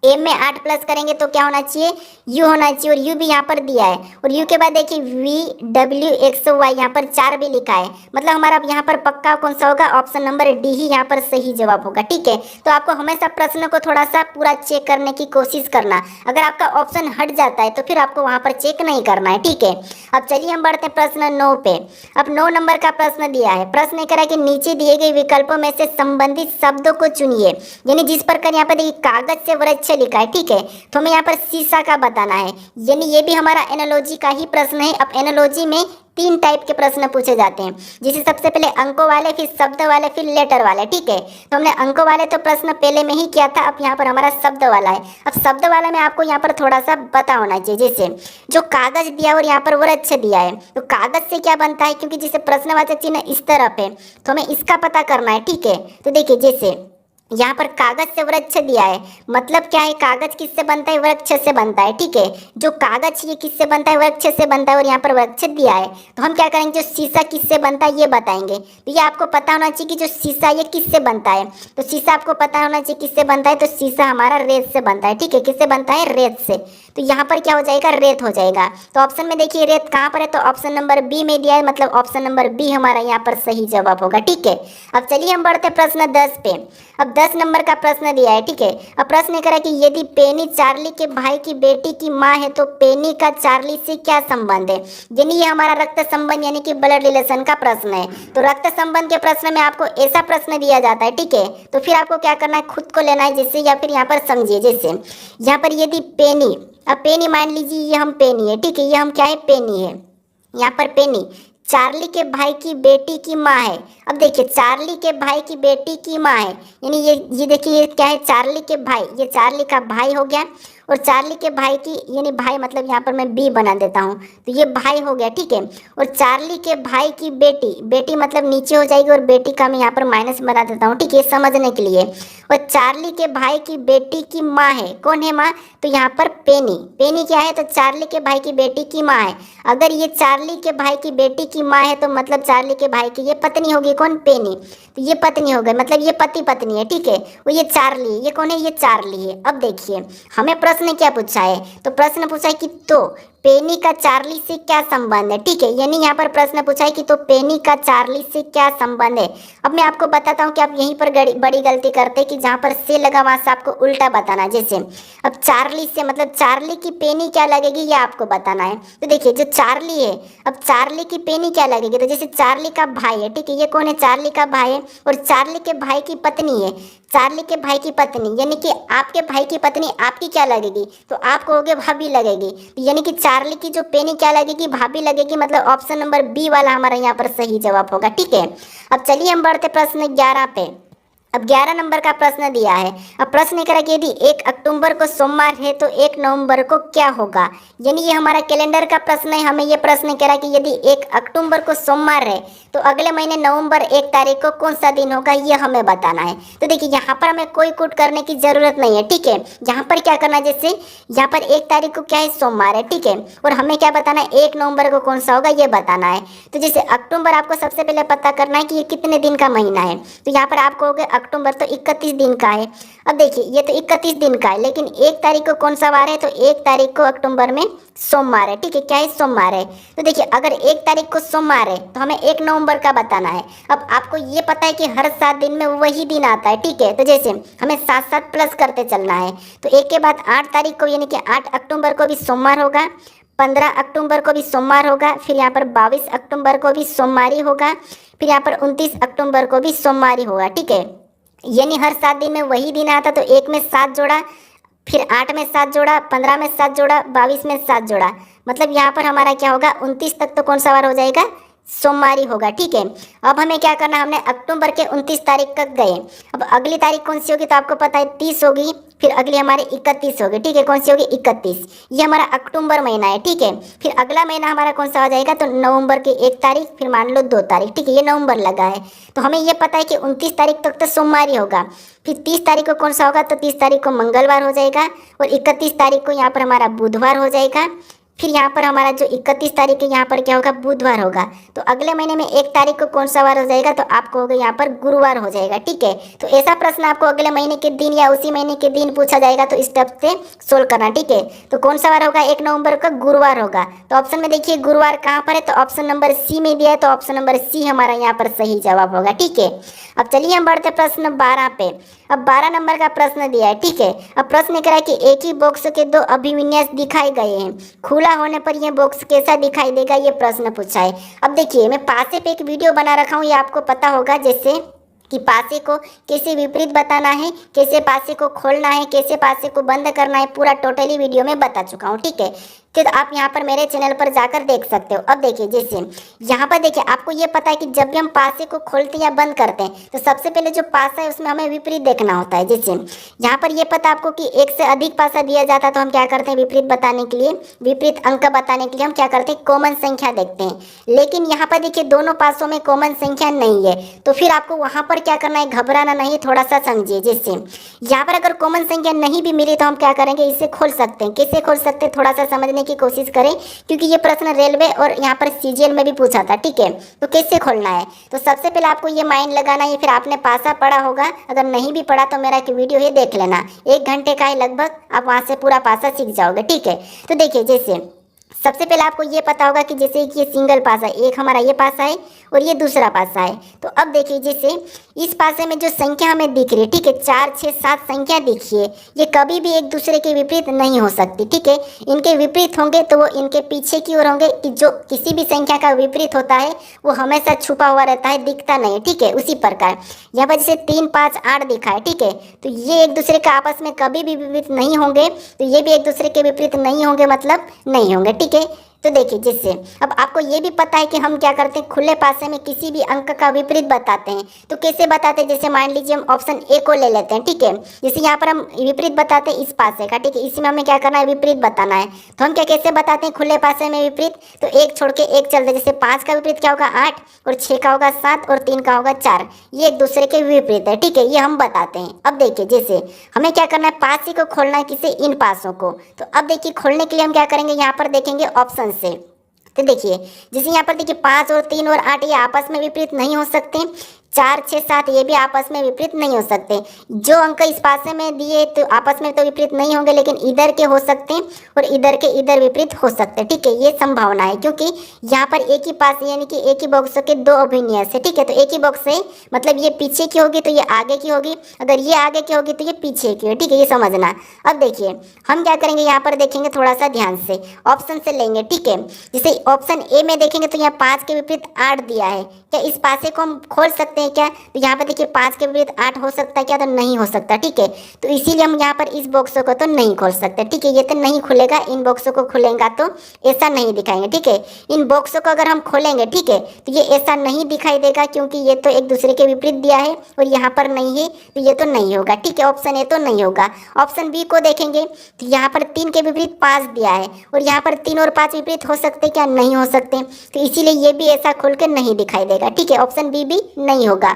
एम में 8 प्लस करेंगे तो क्या होना चाहिए, यू होना चाहिए, और यू भी यहाँ पर दिया है। और यू के बाद देखिए वी डब्ल्यू एक्स वाई, यहाँ पर 4 भी लिखा है, मतलब हमारा यहाँ पर पक्का कौन सा होगा, ऑप्शन नंबर डी ही यहाँ पर सही जवाब होगा, ठीक है। तो आपको हमेशा प्रश्न को थोड़ा सा पूरा चेक करने की कोशिश करना, अगर आपका ऑप्शन हट जाता है तो फिर आपको वहाँ पर चेक नहीं करना है, ठीक है। अब चलिए हम बढ़ते हैं प्रश्न 9 पे। अब 9 नंबर का प्रश्न दिया है, प्रश्न कह रहा है कि नीचे दिए गए विकल्पों में से संबंधित शब्दों को चुनिए, यानी जिस प्रकार यहाँ पर देखिए कागज से वृक्ष लिखा है, ठीक है, तो हमें यहाँ पर शीशा का बताना है, यानी ये भी हमारा एनालॉजी का ही प्रश्न है। अब एनालॉजी में 3 टाइप के प्रश्न पूछे जाते हैं, जिसे सबसे पहले अंकों वाले, फिर शब्द वाले, फिर लेटर वाले, ठीक है। तो हमने अंकों वाले तो प्रश्न पहले में ही किया था, अब यहाँ पर हमारा शब्द वाला है। अब शब्द वाला में आपको यहाँ पर थोड़ा सा पता होना चाहिए, जैसे जो कागज दिया और यहाँ पर वृक्ष दिया है, तो कागज से क्या बनता है, क्योंकि जैसे प्रश्नवाचक चिन्ह इस तरफ है तो हमें इसका पता करना है, ठीक है। तो देखिए जैसे यहाँ पर कागज से वृक्ष दिया है, मतलब क्या है, कागज किससे बनता है, वृक्ष से बनता है, ठीक है। जो कागज ये किससे बनता है, वृक्ष से बनता है, और यहाँ पर वृक्ष दिया है, तो हम क्या करेंगे, जो शीशा किससे बनता है ये बताएंगे। तो ये आपको पता होना चाहिए कि जो शीशा ये किससे बनता है, तो शीशा आपको पता होना चाहिए किससे बनता है, तो शीशा हमारा रेत से बनता है, ठीक है। किससे बनता है, रेत से। तो यहाँ पर क्या हो जाएगा, रेत हो जाएगा। तो ऑप्शन में देखिए रेत कहाँ पर है, तो ऑप्शन नंबर बी में दिया है, मतलब ऑप्शन नंबर बी हमारा यहाँ पर सही जवाब होगा, ठीक है। अब चलिए हम बढ़ते प्रश्न 10 पे। अब 10 नंबर का प्रश्न दिया है, ठीक है। अब प्रश्न करा कि यदि पेनी चार्ली के भाई की बेटी की माँ है तो पेनी का चार्ली से क्या संबंध है। यानी ये हमारा रक्त संबंध यानी कि ब्लड रिलेशन का प्रश्न है। तो रक्त संबंध के प्रश्न में आपको ऐसा प्रश्न दिया जाता है, ठीक है। तो फिर आपको क्या करना है, खुद को लेना है जैसे, या फिर यहाँ पर समझिए जैसे यहाँ पर यदि पेनी, अब पेनी मान लीजिए ये हम पेनी है, ठीक है, ये हम क्या है, पेनी है। यहाँ पर पेनी चार्ली के भाई की बेटी की माँ है। अब देखिए चार्ली के भाई की बेटी की माँ है, यानी ये देखिए ये क्या है, चार्ली के भाई, ये चार्ली का भाई हो गया। और चार्ली के भाई की, यानी भाई मतलब यहाँ पर मैं बी बना देता हूँ, तो ये भाई हो गया, ठीक है। और चार्ली के भाई की बेटी, बेटी मतलब नीचे हो जाएगी और बेटी का मैं यहाँ पर माइनस बना देता हूँ, ठीक है, समझने के लिए। और चार्ली के भाई की बेटी की माँ है, कौन है माँ, तो यहाँ पर पेनी, पेनी क्या है, तो चार्ली के भाई की बेटी की माँ है। अगर ये चार्ली के भाई की बेटी की माँ है तो मतलब चार्ली के भाई की ये पत्नी होगी, कौन, पेनी। तो ये पत्नी हो गई, मतलब ये पति पत्नी है, ठीक है। और ये चार्ली, ये कौन है, ये चार्ली है। अब देखिए हमें प्रश्न क्या पूछा है, तो प्रश्न पूछा है कि तो पेनी का चार्ली से क्या संबंध है, ठीक है। यानी यहाँ पर प्रश्न पूछा है कि तो पेनी का चार्ली से क्या संबंध है। अब मैं आपको बताता हूँ कि आप यहीं पर बड़ी गलती करते हैं कि जहाँ पर से लगा वहाँ से आपको उल्टा बताना है। जैसे अब चार्ली से मतलब चार्ली की पेनी क्या लगेगी ये आपको बताना है। तो देखिए जो चार्ली है, अब चार्ली की पेनी क्या लगेगी, तो जैसे चार्ली का भाई है, ठीक है, ये कौन है, चार्ली का भाई है। और चार्ली के भाई की पत्नी है, चार्ली के भाई की पत्नी, यानी कि आपके भाई की पत्नी आपकी क्या लगेगी, तो आप कहोगे भाभी लगेगी। तो यानी कि चार्ली की जो पेनी क्या लगेगी, भाभी लगेगी। मतलब ऑप्शन नंबर बी वाला हमारा यहाँ पर सही जवाब होगा, ठीक है। अब चलिए हम बढ़ते प्रश्न 11 पे। अब 11 नंबर का प्रश्न दिया है। अब प्रश्न करा कि यदि 1 अक्टूबर को सोमवार है तो 1 नवंबर को क्या होगा। यानी ये हमारा कैलेंडर का प्रश्न है। हमें ये प्रश्न करा कि यदि 1 अक्टूबर को सोमवार है तो अगले महीने नवंबर 1 तारीख को कौन सा दिन होगा, ये हमें बताना है। तो देखिए यहाँ पर हमें कोई कूट करने की जरूरत नहीं है, ठीक है। यहाँ पर क्या करना है, जैसे यहाँ पर 1 तारीख को क्या है, सोमवार है, ठीक है। और हमें क्या बताना है, 1 नवंबर को कौन सा होगा ये बताना है। तो जैसे अक्टूबर आपको सबसे पहले पता करना है कि ये कितने दिन का महीना है। तो यहाँ पर आपको हो गया अक्टूबर तो 31 दिन का है। अब देखिए ये तो 31 दिन का है, लेकिन 1 तारीख को कौन सा वार है, तो 1 तारीख को अक्टूबर में सोमवार है, ठीक है, क्या है, सोमवार है। तो देखिए अगर 1 तारीख को सोमवार है तो हमें 1 नवंबर का बताना है। अब आपको ये पता है कि हर 7 दिन में वही दिन आता है, ठीक है। तो जैसे हमें 7 प्लस करते चलना है। तो एक के बाद 8 तारीख को यानी कि 8 अक्टूबर को भी सोमवार होगा, 15 अक्टूबर को भी सोमवार होगा, फिर यहाँ पर 22 अक्टूबर को भी सोमवार ही होगा, फिर यहाँ पर 29 अक्टूबर को भी सोमवार ही होगा, ठीक है। यानी हर 7 दिन में वही दिन आता। तो 1 में 7 जोड़ा, फिर 8 में 7 जोड़ा, 15 में 7 जोड़ा, 22 में 7 जोड़ा, मतलब यहाँ पर हमारा क्या होगा, 29 तक तो कौन सा वार हो जाएगा, सोमवार ही होगा, ठीक है। अब हमें क्या करना है, हमने अक्टूबर के 29 तारीख तक गए। अब अगली तारीख कौन सी होगी, तो आपको पता है 30 होगी, फिर अगली हमारी 31 होगी, ठीक है। कौन सी होगी, 31। ये हमारा अक्टूबर महीना है, ठीक है। फिर अगला महीना हमारा कौन सा हो जाएगा, तो नवंबर की 1 तारीख, फिर मान लो 2 तारीख, ठीक है, ये नवंबर लगा है। तो हमें ये पता है कि 29 तारीख तक तो सोमवार ही होगा। फिर 30 तारीख को कौन सा होगा, तो 30 तारीख को मंगलवार हो जाएगा। और 31 तारीख को यहाँ पर हमारा बुधवार हो जाएगा। फिर यहाँ पर हमारा जो 31 तारीख है यहाँ पर क्या होगा, बुधवार होगा। तो अगले महीने में 1 तारीख को कौन सा वार हो जाएगा, तो आपको होगा यहाँ पर गुरुवार हो जाएगा, ठीक है। तो ऐसा प्रश्न आपको अगले महीने के दिन या उसी महीने के दिन पूछा जाएगा तो इस स्टेप से सोल्व करना, ठीक है। तो कौन सा वार होगा, 1 नवंबर का गुरुवार होगा। तो ऑप्शन में देखिए गुरुवार कहाँ पर है, तो ऑप्शन नंबर सी में दिया है। तो ऑप्शन नंबर सी हमारा यहाँ पर सही जवाब होगा, ठीक है। अब चलिए हम बढ़ते प्रश्न 12 पे। अब 12 नंबर का प्रश्न दिया है, ठीक है। अब प्रश्न करा कि एक ही बॉक्स के 2 अभिविन्यास दिखाए गए हैं, खुला होने पर यह बॉक्स कैसा दिखाई देगा, ये प्रश्न पूछा है। अब देखिए मैं पासे पे एक वीडियो बना रखा हूँ, ये आपको पता होगा, जैसे कि पासे को कैसे विपरीत बताना है, कैसे पासे को खोलना है, कैसे पासे को बंद करना है, पूरा टोटली वीडियो में बता चुका हूँ, ठीक है। तो आप यहाँ पर मेरे चैनल पर जाकर देख सकते हो। अब देखिए जैसे यहाँ पर देखिए आपको ये पता है कि जब भी हम पासे को खोलते हैं या बंद करते हैं तो सबसे पहले जो पासा है उसमें हमें विपरीत देखना होता है। जैसे यहाँ पर ये पता आपको कि 1 से अधिक पासा दिया जाता है तो हम क्या करते हैं, विपरीत बताने के लिए, विपरीत अंक बताने के लिए हम क्या करते हैं, कॉमन संख्या देखते हैं। लेकिन यहाँ पर देखिए दोनों पासों में कॉमन संख्या नहीं है, तो फिर आपको वहाँ पर क्या करना है, घबराना नहीं, थोड़ा सा समझिए। जैसे यहाँ पर अगर कॉमन संख्या नहीं भी मिली तो हम क्या करेंगे, इसे खोल सकते हैं। कैसे खोल सकते हैं, थोड़ा सा समझने की कोशिश करें, क्योंकि ये प्रश्न रेलवे और यहाँ पर सीजीएल में भी पूछा था, ठीक है। तो कैसे खोलना है, तो सबसे पहले आपको ये माइंड लगाना है, फिर आपने पासा पढ़ा होगा, अगर नहीं भी पढ़ा तो मेरा एक वीडियो ही देख लेना, 1 घंटे का है लगभग, आप वहाँ से पूरा पासा सीख जाओगे, ठीक है। तो देखिए जैसे सबसे पहले आपको ये पता होगा कि जैसे कि ये सिंगल पासा, एक हमारा ये पासा है और ये दूसरा पासा है। तो अब देखिए जैसे इस पासे में जो संख्या हमें दिख रही है, ठीक है, 4 6 7 संख्या दिखिए, ये कभी भी एक दूसरे के विपरीत नहीं हो सकती, ठीक है। इनके विपरीत होंगे तो वो इनके पीछे की ओर होंगे, कि जो किसी भी संख्या का विपरीत होता है वो हमेशा छुपा हुआ रहता है, दिखता नहीं है, ठीक है। उसी प्रकार यहाँ पर जैसे 3 5 8 दिखा है, ठीक है, तो ये एक दूसरे का आपस में कभी भी विपरीत नहीं होंगे, तो ये भी एक दूसरे के विपरीत नहीं होंगे, मतलब नहीं होंगे, ठीक है। तो देखिए, जिससे अब आपको ये भी पता है कि हम क्या करते हैं, खुले पासे में किसी भी अंक का विपरीत बताते हैं। तो कैसे बताते हैं, जैसे मान लीजिए हम ऑप्शन ए को ले लेते हैं, ठीक है। जैसे यहाँ पर हम विपरीत बताते हैं इस पासे का, ठीक है, इसी में हमें क्या करना है, विपरीत बताना है। तो हम क्या कैसे बताते हैं खुले पासे में विपरीत, तो एक छोड़ के एक चलते, जैसे 5 का विपरीत क्या होगा 8, और 6 का होगा 7, और 3 का होगा 4, ये एक दूसरे के विपरीत है, ठीक है, ये हम बताते हैं। अब देखिए, जैसे हमें क्या करना है, पास ही को खोलना है, किसे, इन पासों को। तो अब देखिए, खोलने के लिए हम क्या करेंगे, यहाँ पर देखेंगे ऑप्शन से। तो देखिए, जैसे यहाँ पर देखिए 5 और 3 और 8 ये आपस में विपरीत नहीं हो सकते, 4 6 7 ये भी आपस में विपरीत नहीं हो सकते। जो अंक इस पासे में दिए तो आपस में तो विपरीत नहीं होंगे, लेकिन इधर के हो सकते हैं और इधर के इधर विपरीत हो सकते हैं, ठीक है, ये संभावना है। क्योंकि यहाँ पर एक ही पास यानी कि एक ही बॉक्स के 2 अभिन्यास है, ठीक है। तो एक ही बॉक्स है, मतलब ये पीछे की होगी तो ये आगे की होगी, अगर ये आगे की होगी तो ये पीछे की है, ठीक है, ये समझना। अब देखिए, हम क्या करेंगे, यहाँ पर देखेंगे थोड़ा सा ध्यान से, ऑप्शन से लेंगे, ठीक है। जैसे ऑप्शन ए में देखेंगे तो यहाँ 5 के विपरीत 8 दिया है, क्या इस पासे को हम खोल सकते हैं क्या? तो यहाँ पर देखिए 5 के विपरीत 8 हो सकता है क्या? तो नहीं हो सकता, ठीक है। तो इसीलिए हम यहाँ पर इस बॉक्सों को तो नहीं खोल सकते, ठीक है, ये तो नहीं खुलेगा। इन बॉक्सों को खुलेगा तो ऐसा नहीं दिखाएंगे, ठीक है। इन बॉक्सों को अगर हम खोलेंगे, ठीक है, तो ये ऐसा नहीं दिखाई देगा, क्योंकि ये तो एक दूसरे के विपरीत दिया है और यहाँ पर नहीं है, तो ये तो नहीं होगा, ठीक है। ऑप्शन ए तो नहीं होगा। ऑप्शन बी को देखेंगे तो यहाँ पर 3 के विपरीत 5 दिया है और यहाँ पर 3 और 5 विपरीत हो सकते क्या? नहीं हो सकते, तो इसीलिए ये भी ऐसा खुल के नहीं दिखाई देगा, ठीक है। ऑप्शन बी भी नहीं होगा।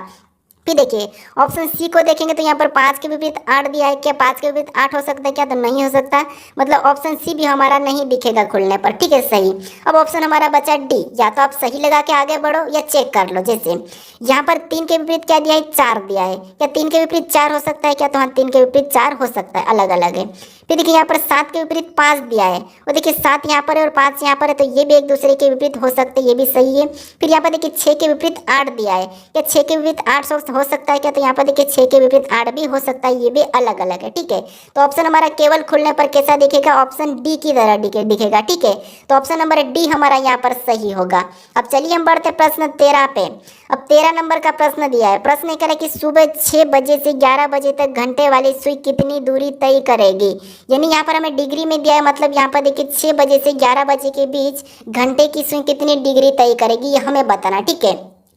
फिर देखिए, ऑप्शन सी को देखेंगे तो यहाँ पर 5 के विपरीत 8 दिया है, क्या 5 के विपरीत 8 हो सकता है क्या? तो नहीं हो सकता, मतलब ऑप्शन सी भी हमारा नहीं दिखेगा खुलने पर, ठीक है, सही। अब ऑप्शन हमारा बचा डी, या तो आप सही लगा के आगे बढ़ो या चेक कर लो। जैसे यहाँ पर 3 के विपरीत क्या दिया है? 4 दिया है, क्या 3 के विपरीत 4 हो सकता है क्या? तो हाँ, 3 के विपरीत 4 हो सकता है, अलग अलग है। फिर देखिए यहाँ पर 7 के विपरीत 5 दिया है, और देखिए 7 यहाँ पर है और 5 यहाँ पर है, तो ये भी एक दूसरे के विपरीत हो सकते हैं, ये भी सही है। फिर यहाँ पर देखिए 6 के विपरीत 8 दिया है, क्या 6 के विपरीत 8 हो सकता है क्या? तो यहाँ पर देखिए 6 के विपरीत 8 भी हो सकता है, ये भी अलग अलग है, ठीक है। तो ऑप्शन हमारा केवल खुलने पर कैसा दिखेगा? ऑप्शन डी की तरह दिखेगा, ठीक है। तो ऑप्शन नंबर डी हमारा यहाँ पर सही होगा। अब चलिए हम बढ़ते प्रश्न 13 पे। अब 13 नंबर का प्रश्न दिया है। प्रश्न ये कह रहा है कि सुबह 6 बजे से 11 बजे तक घंटे वाली सुई कितनी दूरी तय करेगी? यानी यहाँ पर हमें डिग्री में दिया है, मतलब यहाँ पर देखिए 6 बजे से 11 बजे के बीच घंटे की सुई कितनी डिग्री तय करेगी, ये हमें बताना, ठीक है।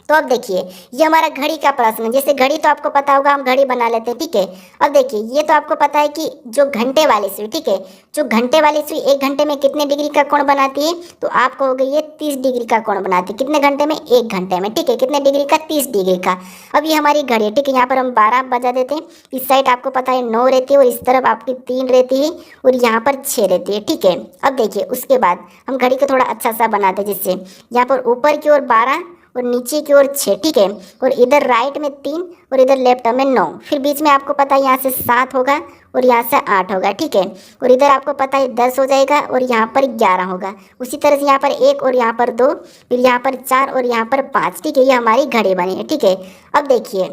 तो अब देखिए, ये हमारा घड़ी का प्रश्न है। जैसे घड़ी तो आपको पता होगा, हम घड़ी बना लेते हैं, ठीक है। अब देखिए, ये तो आपको पता है कि जो घंटे वाली सुई, ठीक है, जो घंटे वाली सुई 1 घंटे में कितने डिग्री का कोण बनाती है? तो आपको हो गई ये 30 डिग्री का कोण बनाती है। कितने घंटे में? 1 घंटे में, ठीक है। कितने डिग्री का? 30 डिग्री का। अब ये हमारी घड़ी है, ठीक है, यहाँ पर हम 12 बजा देते हैं। इस साइड आपको पता है 9 रहती है और इस तरफ आपकी 3 रहती है और यहाँ पर 6 रहती है, ठीक है। अब देखिए, उसके बाद हम घड़ी को थोड़ा अच्छा सा बनाते हैं, जिससे यहाँ पर ऊपर की ओर 12 और नीचे की ओर 6, ठीक है, और इधर राइट में 3 और इधर लेफ्ट में 9। फिर बीच में आपको पता है यहाँ से 7 होगा और यहाँ से 8 होगा, ठीक है, और इधर आपको पता है 10 हो जाएगा और यहाँ पर 11 होगा। उसी तरह से यहाँ पर 1 और यहाँ पर 2, फिर यहाँ पर 4 और यहाँ पर 5, ठीक है, ये हमारी घड़ी बनी है, ठीक है। अब देखिए,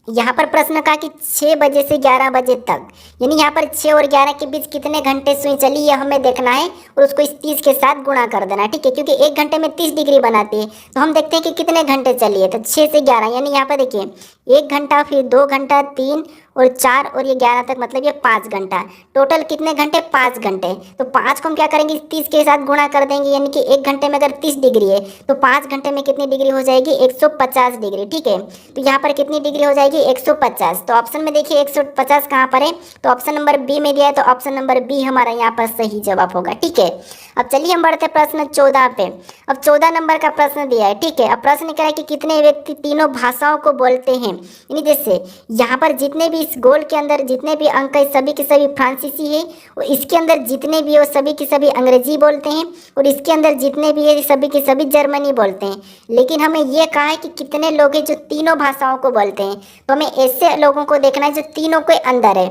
यहाँ पर प्रश्न कहा कि 6 बजे से 11 बजे तक, यानी यहाँ पर 6 और 11 के बीच कितने घंटे सुई चली, ये हमें देखना है और उसको इस 30 के साथ गुणा कर देना है, ठीक है, क्योंकि 1 घंटे में 30 डिग्री बनाती है। तो हम देखते हैं कि कितने घंटे चली है। तो 6 से 11, यानी यहाँ पर देखिए 1 घंटा, फिर 2 घंटा, 3 और 4 और ये 11 तक, मतलब ये 5 घंटा। टोटल कितने घंटे? 5 घंटे। तो 5 को हम क्या करेंगे? 30 के साथ गुणा कर देंगे, यानी कि 1 घंटे में अगर 30 डिग्री है तो 5 घंटे में कितनी डिग्री हो जाएगी? 150 डिग्री, ठीक है। तो यहाँ पर कितनी डिग्री हो जाएगी? 150। तो ऑप्शन में देखिए 150 कहाँ पर है? तो ऑप्शन नंबर बी में दिया है, तो ऑप्शन नंबर बी हमारा यहाँ पर सही जवाब होगा, ठीक है। अब चलिए हम बढ़ते प्रश्न 14 पे। अब 14 नंबर का प्रश्न दिया है, ठीक है। अब प्रश्न कह रहा है कि कितने व्यक्ति तीनों भाषाओं को बोलते हैं? यानी जैसे यहाँ पर जितने भी इस गोल के अंदर जितने भी अंक है सभी के सभी फ्रांसीसी है, और इसके अंदर जितने भी हो सभी के सभी अंग्रेजी बोलते हैं, और इसके अंदर जितने भी है सभी के सभी जर्मनी बोलते हैं। लेकिन हमें ये कहा है कि कितने लोग हैं जो तीनों भाषाओं को बोलते हैं, तो हमें ऐसे लोगों को देखना है जो तीनों के अंदर है।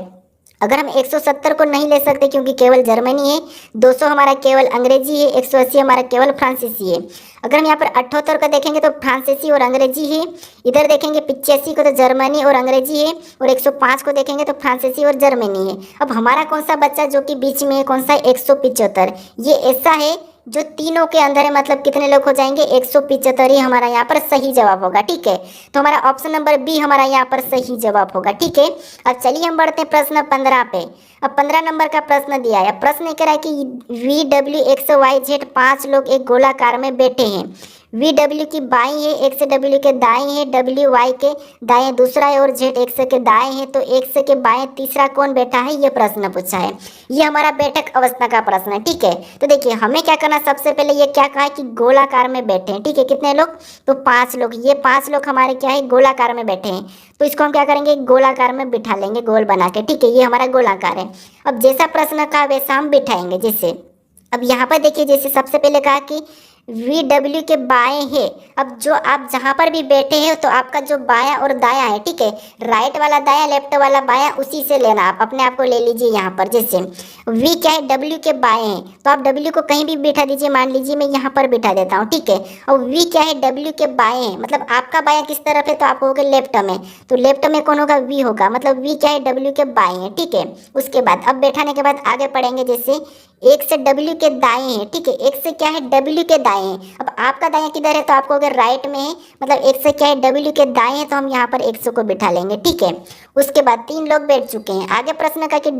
अगर हम 170 को नहीं ले सकते क्योंकि केवल जर्मनी है, 200 हमारा केवल अंग्रेजी है, 180 हमारा केवल फ्रांसीसी है। अगर हम यहाँ पर 78 को देखेंगे तो फ्रांसीसी और अंग्रेजी है। इधर देखेंगे 85 को तो जर्मनी और अंग्रेजी है, और 105 को देखेंगे तो फ्रांसीसी और जर्मनी है। अब हमारा कौन सा बच्चा जो कि बीच में है, कौन सा 175, ये ऐसा है जो तीनों के अंदर है, मतलब कितने लोग हो जाएंगे 175 ही हमारा यहाँ पर सही जवाब होगा। ठीक है, तो हमारा ऑप्शन नंबर बी हमारा यहाँ पर सही जवाब होगा। ठीक है, अब चलिए हम बढ़ते हैं प्रश्न 15 पे। अब 15 नंबर का प्रश्न दिया है। प्रश्न कह रहा है कि VW XYZ 5 लोग एक गोलाकार में बैठे हैं। VW की बाई है, X W के दाएं है, W Y के दाएं दूसरा है, और Z X के दाएं है, तो X के बाएं तीसरा कौन बैठा है, ये प्रश्न पूछा है। ये हमारा बैठक अवस्था का प्रश्न है। ठीक है, तो देखिए हमें क्या करना, सबसे पहले ये क्या कहा है कि गोलाकार में बैठे हैं। ठीक है, कितने लोग, तो 5 लोग। ये 5 लोग हमारे क्या है, गोलाकार में बैठे हैं, तो इसको हम क्या करेंगे, गोलाकार में बिठा लेंगे, गोल बना के। ठीक है, ये हमारा गोलाकार है। अब जैसा प्रश्न कहा वैसा हम बिठाएंगे। जैसे अब यहाँ पर देखिए, जैसे सबसे पहले कहा कि VW के बाएं है। अब जो आप जहाँ पर भी बैठे हैं तो आपका जो बायां और दायां है, ठीक है, राइट वाला दायां, लेफ्ट वाला बायां, उसी से लेना। आप अपने आप को ले लीजिए यहाँ पर। जैसे V क्या है, W के बाएं है, तो आप W को कहीं भी बिठा दीजिए। मान लीजिए मैं यहाँ पर बिठा देता हूँ। ठीक है, और V क्या है, W के बाएं है, मतलब आपका बायां किस तरफ है, तो आप होगे लेफ्ट में, तो लेफ्ट में कौन होगा, V होगा, मतलब V क्या है, W के बाएं है। ठीक है, उसके बाद अब बैठाने के बाद आगे पढ़ेंगे। जैसे X से W के दाएं है। ठीक है, X से क्या है, W के दाएं है। अब आपका दायां किधर है, तो आपको अगर राइट में है, मतलब X से क्या है, W के दाएं है, तो हम यहाँ पर X को बिठा लेंगे। ठीक है, उसके बाद 3 लोग बैठ चुके हैं। आगे प्रश्न का कि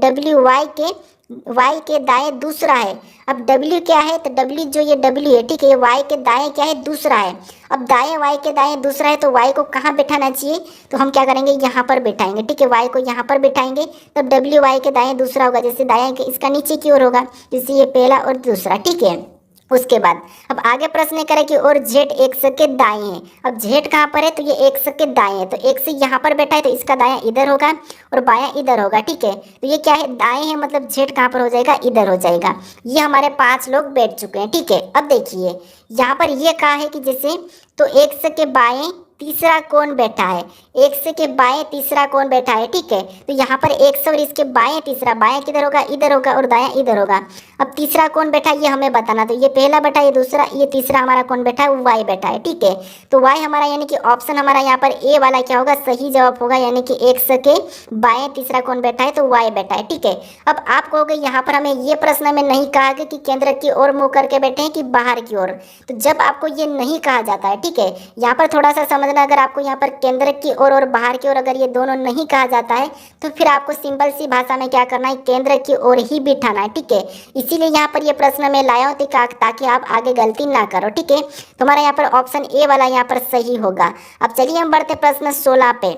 Y के दाएं दूसरा है। अब W क्या है, तो W जो ये W है, ठीक है, ये Y के दाएं क्या है, दूसरा है। अब दाएं Y के दाएं दूसरा है, तो Y को कहाँ बिठाना चाहिए, तो हम क्या करेंगे, यहाँ पर बिठाएंगे। ठीक है, Y को यहाँ पर बिठाएंगे, तब W Y के दाएं दूसरा होगा। जैसे दाएं के इसका नीचे की ओर होगा, जैसे ये पहला और दूसरा। ठीक है, उसके बाद अब आगे प्रश्न करें कि और Z X के दाएं है। अब Z कहाँ पर है, तो ये X के दाएं है, तो X यहाँ पर बैठा है, तो इसका दायां इधर होगा और बायां इधर होगा। ठीक है, तो ये क्या है, दाएं है, मतलब Z कहाँ पर हो जाएगा, इधर हो जाएगा। ये हमारे 5 लोग बैठ चुके हैं। ठीक है, अब देखिए यहाँ पर ये कहा है कि जैसे तो X के बाएं तीसरा कौन बैठा है, X के बाएं तीसरा कौन बैठा है। ठीक है, तो यहाँ पर X और इसके बाएं तीसरा, बाएं किधर होगा, इधर होगा, और दायां इधर होगा। अब तीसरा कौन बैठा है, ये हमें बताना। तो ये पहला बैठा है, ये दूसरा, ये तीसरा हमारा कौन बैठा है, Y बैठा है। ठीक है, तो Y हमारा यानी कि ऑप्शन हमारा यहाँ पर ए वाला क्या होगा, सही जवाब होगा, यानी कि X के बाएं तीसरा कौन बैठा है, तो Y बैठा है। ठीक है, अब आप कहोगे यहाँ पर हमें ये प्रश्न में नहीं कहा गया कि केंद्र की ओर मुँह करके बैठे हैं कि बाहर की ओर। तो जब आपको ये नहीं कहा जाता है, ठीक है, यहाँ पर थोड़ा सा समझना, अगर आपको यहाँ पर केंद्र की ओर और बाहर की ओर अगर ये दोनों नहीं कहा जाता है, तो फिर आपको सिंपल सी भाषा में क्या करना है, केंद्र की ओर ही बिठाना है। ठीक है, इसीलिए यहाँ पर ये प्रश्न मैं लाया हूँ ताकि आप आगे गलती ना करो। ठीक है, तो हमारा यहाँ पर ऑप्शन ए वाला यहाँ पर सही होगा। अब चलिए हम बढ़ते प्रश्न 16 पे।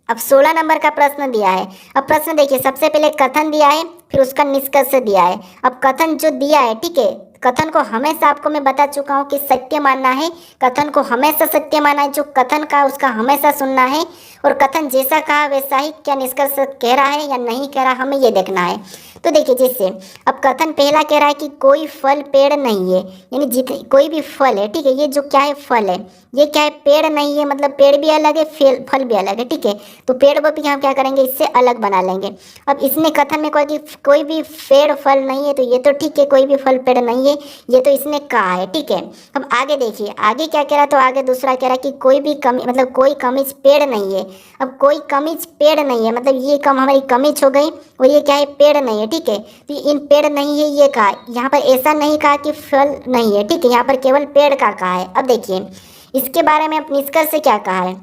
अब 16 नंबर का प्रश्न दिया है। अब प्रश्न देखिए, सबसे पहले कथन दिया है, फिर उसका निष्कर्ष दिया है। अब कथन जो दिया है, ठीक है, कथन को हमेशा आपको मैं बता चुका हूँ कि सत्य मानना है, कथन को हमेशा सत्य मानना है, जो कथन का उसका हमेशा सुनना है, और कथन जैसा कहा वैसा ही, क्या निष्कर्ष कह रहा है या नहीं कह रहा, हमें ये देखना है। तो देखिए जैसे अब कथन पहला कह रहा है कि कोई फल पेड़ नहीं है, यानी जितने कोई भी फल है, ठीक है, ये जो क्या है, फल है, ये क्या है, पेड़ नहीं है, मतलब पेड़ भी अलग है, फल भी अलग है। ठीक है, तो पेड़ को भी हम क्या करेंगे, इससे अलग बना लेंगे। अब इसने कथन में कोई कोई भी पेड़ फल नहीं है, तो ये तो ठीक है, कोई भी फल पेड़ नहीं है, ये तो इसने कहा है। ठीक है, अब आगे देखिए, आगे क्या कह रहा है, तो आगे दूसरा कह रहा है कि कोई भी कमी, मतलब कोई कमीज पेड़ नहीं है। अब कोई कमीज पेड़ नहीं है, मतलब ये कम हमारी कमीज हो गई, और ये क्या है, पेड़ नहीं है। ठीक है, तो इन पेड़ नहीं है ये कहा, यहाँ पर ऐसा नहीं कहा कि फल नहीं है। ठीक है, यहाँ पर केवल पेड़ का कहा है। अब देखिए इसके बारे में निष्कर्ष से क्या कहा है,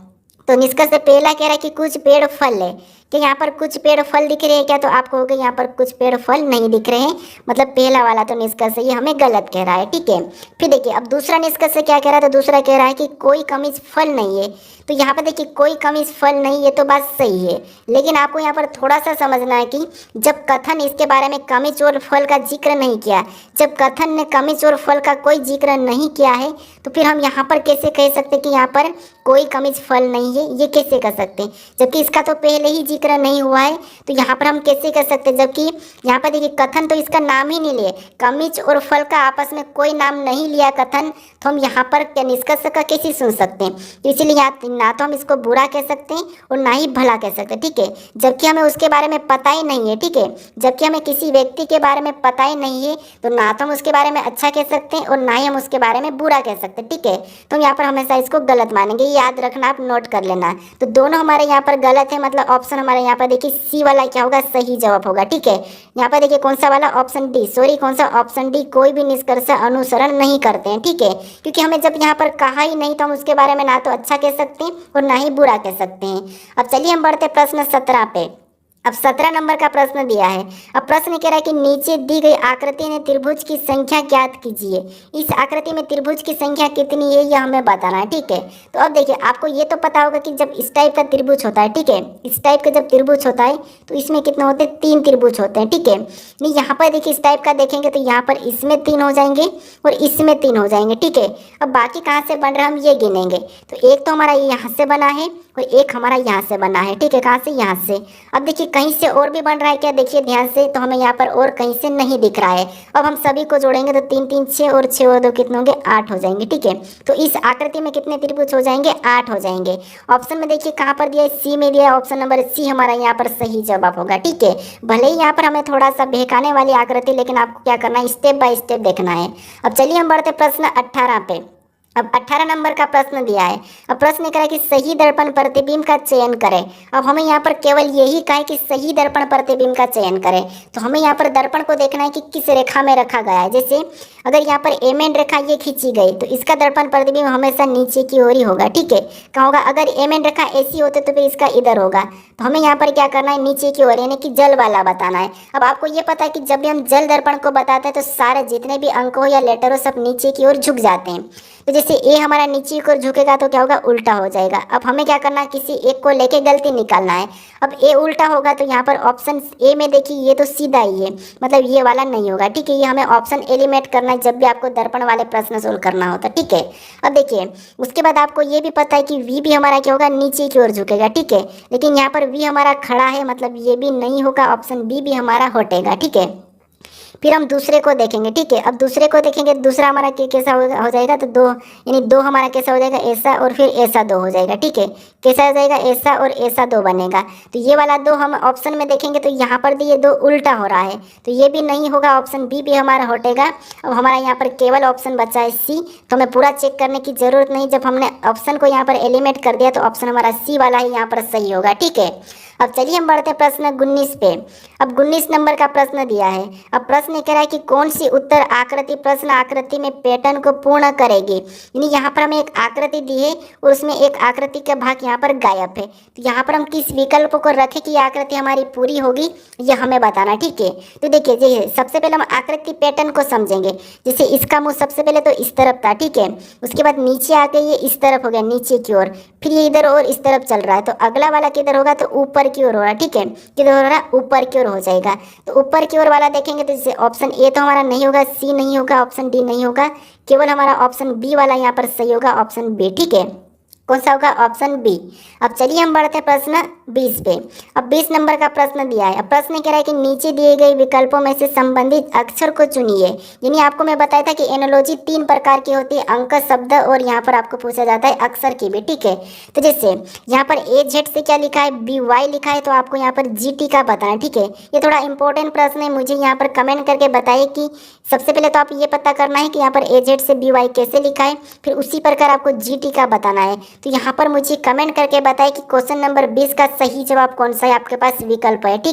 तो निष्कर्ष से पहला कह रहा है कि कुछ पेड़ फल है, कि यहाँ पर कुछ पेड़ फल दिख रहे हैं क्या, तो आप कहोगे यहाँ पर कुछ पेड़ फल नहीं दिख रहे हैं, मतलब पहला वाला तो निष्कर्ष ये हमें गलत कह रहा है। ठीक है, फिर देखिए अब दूसरा निष्कर्ष से क्या कह रहा है, तो दूसरा कह रहा है कि कोई कमीज फल नहीं है। तो यहाँ पर देखिए कोई कमीज फल नहीं, ये तो बात सही है, लेकिन आपको यहाँ पर थोड़ा सा समझना है कि जब कथन इसके बारे में कमीज और फल का जिक्र नहीं किया, जब कथन ने कमीज और फल का कोई जिक्र नहीं किया है, तो फिर हम यहाँ पर कैसे कह सकते कि यहाँ पर कोई कमिज फल नहीं है, ये कैसे कर सकते हैं? जबकि इसका तो पहले ही जिक्र नहीं हुआ है, तो यहाँ पर हम कैसे कर सकते हैं? जबकि यहाँ पर देखिए कथन तो इसका नाम ही नहीं लिए, कमिज और फल का आपस में कोई नाम नहीं लिया कथन, तो हम यहाँ पर क्या निष्कर्ष का कैसे सुन सकते हैं? तो इसीलिए यहाँ ना तो हम इसको बुरा कह सकते हैं और ना ही भला कह सकते हैं, ठीक है। जबकि हमें उसके बारे में पता ही नहीं है, ठीक है। जबकि हमें किसी व्यक्ति के बारे में पता ही नहीं है, तो ना तो हम उसके बारे में अच्छा कह सकते हैं और ना ही हम उसके बारे में बुरा कह सकते हैं, ठीक है। तो यहाँ पर हमेशा इसको गलत मानेंगे, याद रखना, आप नोट कर लेना। तो दोनों हमारे यहाँ पर गलत है, मतलब ऑप्शन हमारे यहाँ पर देखिए सी वाला क्या होगा, सही जवाब होगा, ठीक है। यहाँ पर देखिए कौन सा वाला, ऑप्शन डी, सॉरी कौन सा, ऑप्शन डी, कोई भी निष्कर्ष अनुसरण नहीं करते हैं, ठीक है। क्योंकि हमें जब यहाँ पर कहा ही नहीं तो हम उसके बारे में ना तो अच्छा कह सकते हैं और ना ही बुरा कह सकते हैं। अब चलिए हम बढ़ते प्रश्न 17 पे। अब 17 नंबर का प्रश्न दिया है। अब प्रश्न कह रहा है कि नीचे दी गई आकृति में त्रिभुज की संख्या ज्ञात कीजिए। इस आकृति में त्रिभुज की संख्या कितनी है यह हमें बताना है, ठीक है। तो अब देखिए आपको ये तो पता होगा कि जब इस टाइप का त्रिभुज होता है, ठीक है, इस टाइप का जब त्रिभुज होता है तो इसमें कितने होते हैं, 3 त्रिभुज होते हैं, ठीक है। नहीं यहाँ पर देखिए इस टाइप का देखेंगे तो यहाँ पर इसमें 3 हो जाएंगे और इसमें 3 हो जाएंगे, ठीक है। अब बाकी कहाँ से बन रहा है हम ये गिनेंगे। तो एक तो हमारा यहाँ से बना है और एक हमारा यहाँ से बना है, ठीक है। कहाँ से, यहाँ से। अब देखिए कहीं से और भी बन रहा है क्या, देखिए ध्यान से, तो हमें यहाँ पर और कहीं से नहीं दिख रहा है। अब हम सभी को जोड़ेंगे तो 3 3 6 और 6 और 2 कितने होंगे, 8 हो जाएंगे, ठीक है। तो इस आकृति में कितने त्रिभुज हो जाएंगे, 8 हो जाएंगे। ऑप्शन में देखिए कहाँ पर दिया है, सी में दिया है, ऑप्शन नंबर सी हमारा यहाँ पर सही जवाब होगा, ठीक है। भले ही यहाँ पर हमें थोड़ा सा बहकाने वाली आकृति, लेकिन आपको क्या करना है, स्टेप बाय स्टेप देखना है। अब चलिए हम बढ़ते प्रश्न 18 पे। अब 18 नंबर का प्रश्न दिया है। अब प्रश्न करा कि सही दर्पण प्रतिबिंब का चयन करें। अब हमें यहाँ पर केवल यही कहा है कि सही दर्पण प्रतिबिंब का चयन करें। तो हमें यहाँ पर दर्पण को देखना है कि किस रेखा में रखा गया है। जैसे अगर यहाँ पर एम एन रेखा ये खींची गई तो इसका दर्पण प्रतिबिंब हमेशा नीचे की ओर ही होगा, ठीक है। कहाँ होगा, अगर एम एन रेखा ऐसी होते तो फिर इसका इधर होगा। तो हमें यहाँ पर क्या करना है, नीचे की ओर, यानी कि जल वाला बताना है। अब आपको ये पता है कि जब भी हम जल दर्पण को बताते हैं तो सारे जितने भी अंक हो या लेटर हो सब नीचे की ओर झुक जाते हैं। तो जैसे ए हमारा नीचे की ओर झुकेगा तो क्या होगा, उल्टा हो जाएगा। अब हमें क्या करना है, किसी एक को लेके गलती निकालना है। अब ए उल्टा होगा तो यहाँ पर ऑप्शन ए में देखिए ये तो सीधा ही है, मतलब ये वाला नहीं होगा, ठीक है। ये हमें ऑप्शन एलिमिनेट करना है जब भी आपको दर्पण वाले प्रश्न सोल्व करना होता है, ठीक है। अब देखिए उसके बाद आपको ये भी पता है कि वी भी हमारा क्या होगा, नीचे की ओर झुकेगा, ठीक है। लेकिन यहाँ पर वी हमारा खड़ा है, मतलब ये भी नहीं होगा, ऑप्शन बी भी हमारा हटेगा, ठीक है। फिर हम दूसरे को देखेंगे, ठीक है। अब दूसरे को देखेंगे, दूसरा हमारा कैसा हो जाएगा, तो 2, यानी 2 हमारा कैसा हो जाएगा, ऐसा और फिर ऐसा 2 हो जाएगा, ठीक है। कैसा हो जाएगा, ऐसा और ऐसा 2 बनेगा। तो ये वाला 2 हम ऑप्शन में देखेंगे तो यहाँ पर ये 2 उल्टा हो रहा है, तो ये भी नहीं होगा, ऑप्शन बी भी हमारा हटेगा। अब हमारा यहाँ पर केवल ऑप्शन बचा है सी, तो हमें पूरा चेक करने की जरूरत नहीं। जब हमने ऑप्शन को यहाँ पर एलिमिनेट कर दिया तो ऑप्शन हमारा सी वाला ही यहाँ पर सही होगा, ठीक है। अब चलिए हम बढ़ते प्रश्न 19 पे। अब 19 नंबर का प्रश्न दिया है। अब प्रश्न कह रहा है कि कौन सी उत्तर आकृति प्रश्न आकृति में पैटर्न को पूर्ण करेगी। यानी यहाँ पर हमें एक आकृति दी है और उसमें एक आकृति का भाग यहाँ पर गायब है, तो यहाँ पर हम किस विकल्प को रखें कि आकृति हमारी पूरी होगी, यह हमें बताना, ठीक है। तो देखिए जैसे सबसे पहले हम आकृति पैटर्न को समझेंगे। जैसे इसका मुँह सबसे पहले तो इस तरफ था, ठीक है। उसके बाद नीचे आके ये इस तरफ हो गया, नीचे की ओर, फिर ये इधर और इस तरफ चल रहा है। तो अगला वाला किधर होगा, तो ऊपर की ओर हो रहा है, ठीक है। किधर हो रहा है, ऊपर की ओर हो जाएगा। तो ऊपर की ओर वाला देखेंगे तो जैसे ऑप्शन ए तो हमारा नहीं होगा, सी नहीं होगा, ऑप्शन डी नहीं होगा, केवल हमारा ऑप्शन बी वाला यहाँ पर सही होगा, ऑप्शन बी, ठीक है। कौन सा होगा, ऑप्शन बी। अब चलिए हम बढ़ते हैं प्रश्न 20 पे। अब 20 नंबर का प्रश्न दिया है। अब प्रश्न कह रहा है कि नीचे दिए गए विकल्पों में से संबंधित अक्षर को चुनिए। यानी आपको मैं बताया था कि एनोलॉजी 3 प्रकार की होती है, अंक, शब्द और यहाँ पर आपको पूछा जाता है अक्षर की भी, ठीक है। तो जैसे यहाँ पर ए जेड से क्या लिखा है, बी वाई लिखा है, तो आपको यहाँ पर जी टी का बताना है, ठीक है। ये थोड़ा इंपॉर्टेंट प्रश्न है, मुझे यहाँ पर कमेंट करके बताइए कि सबसे पहले तो आप ये पता करना है कि यहाँ पर ए जेड से बी वाई कैसे लिखा है, फिर उसी प्रकार आपको जी टी का बताना है। तो यहाँ पर मुझे कमेंट करके बताएं कि क्वेश्चन नंबर 20 का सही जवाब कौन सा है, आपके पास विकल्प है, ठीक।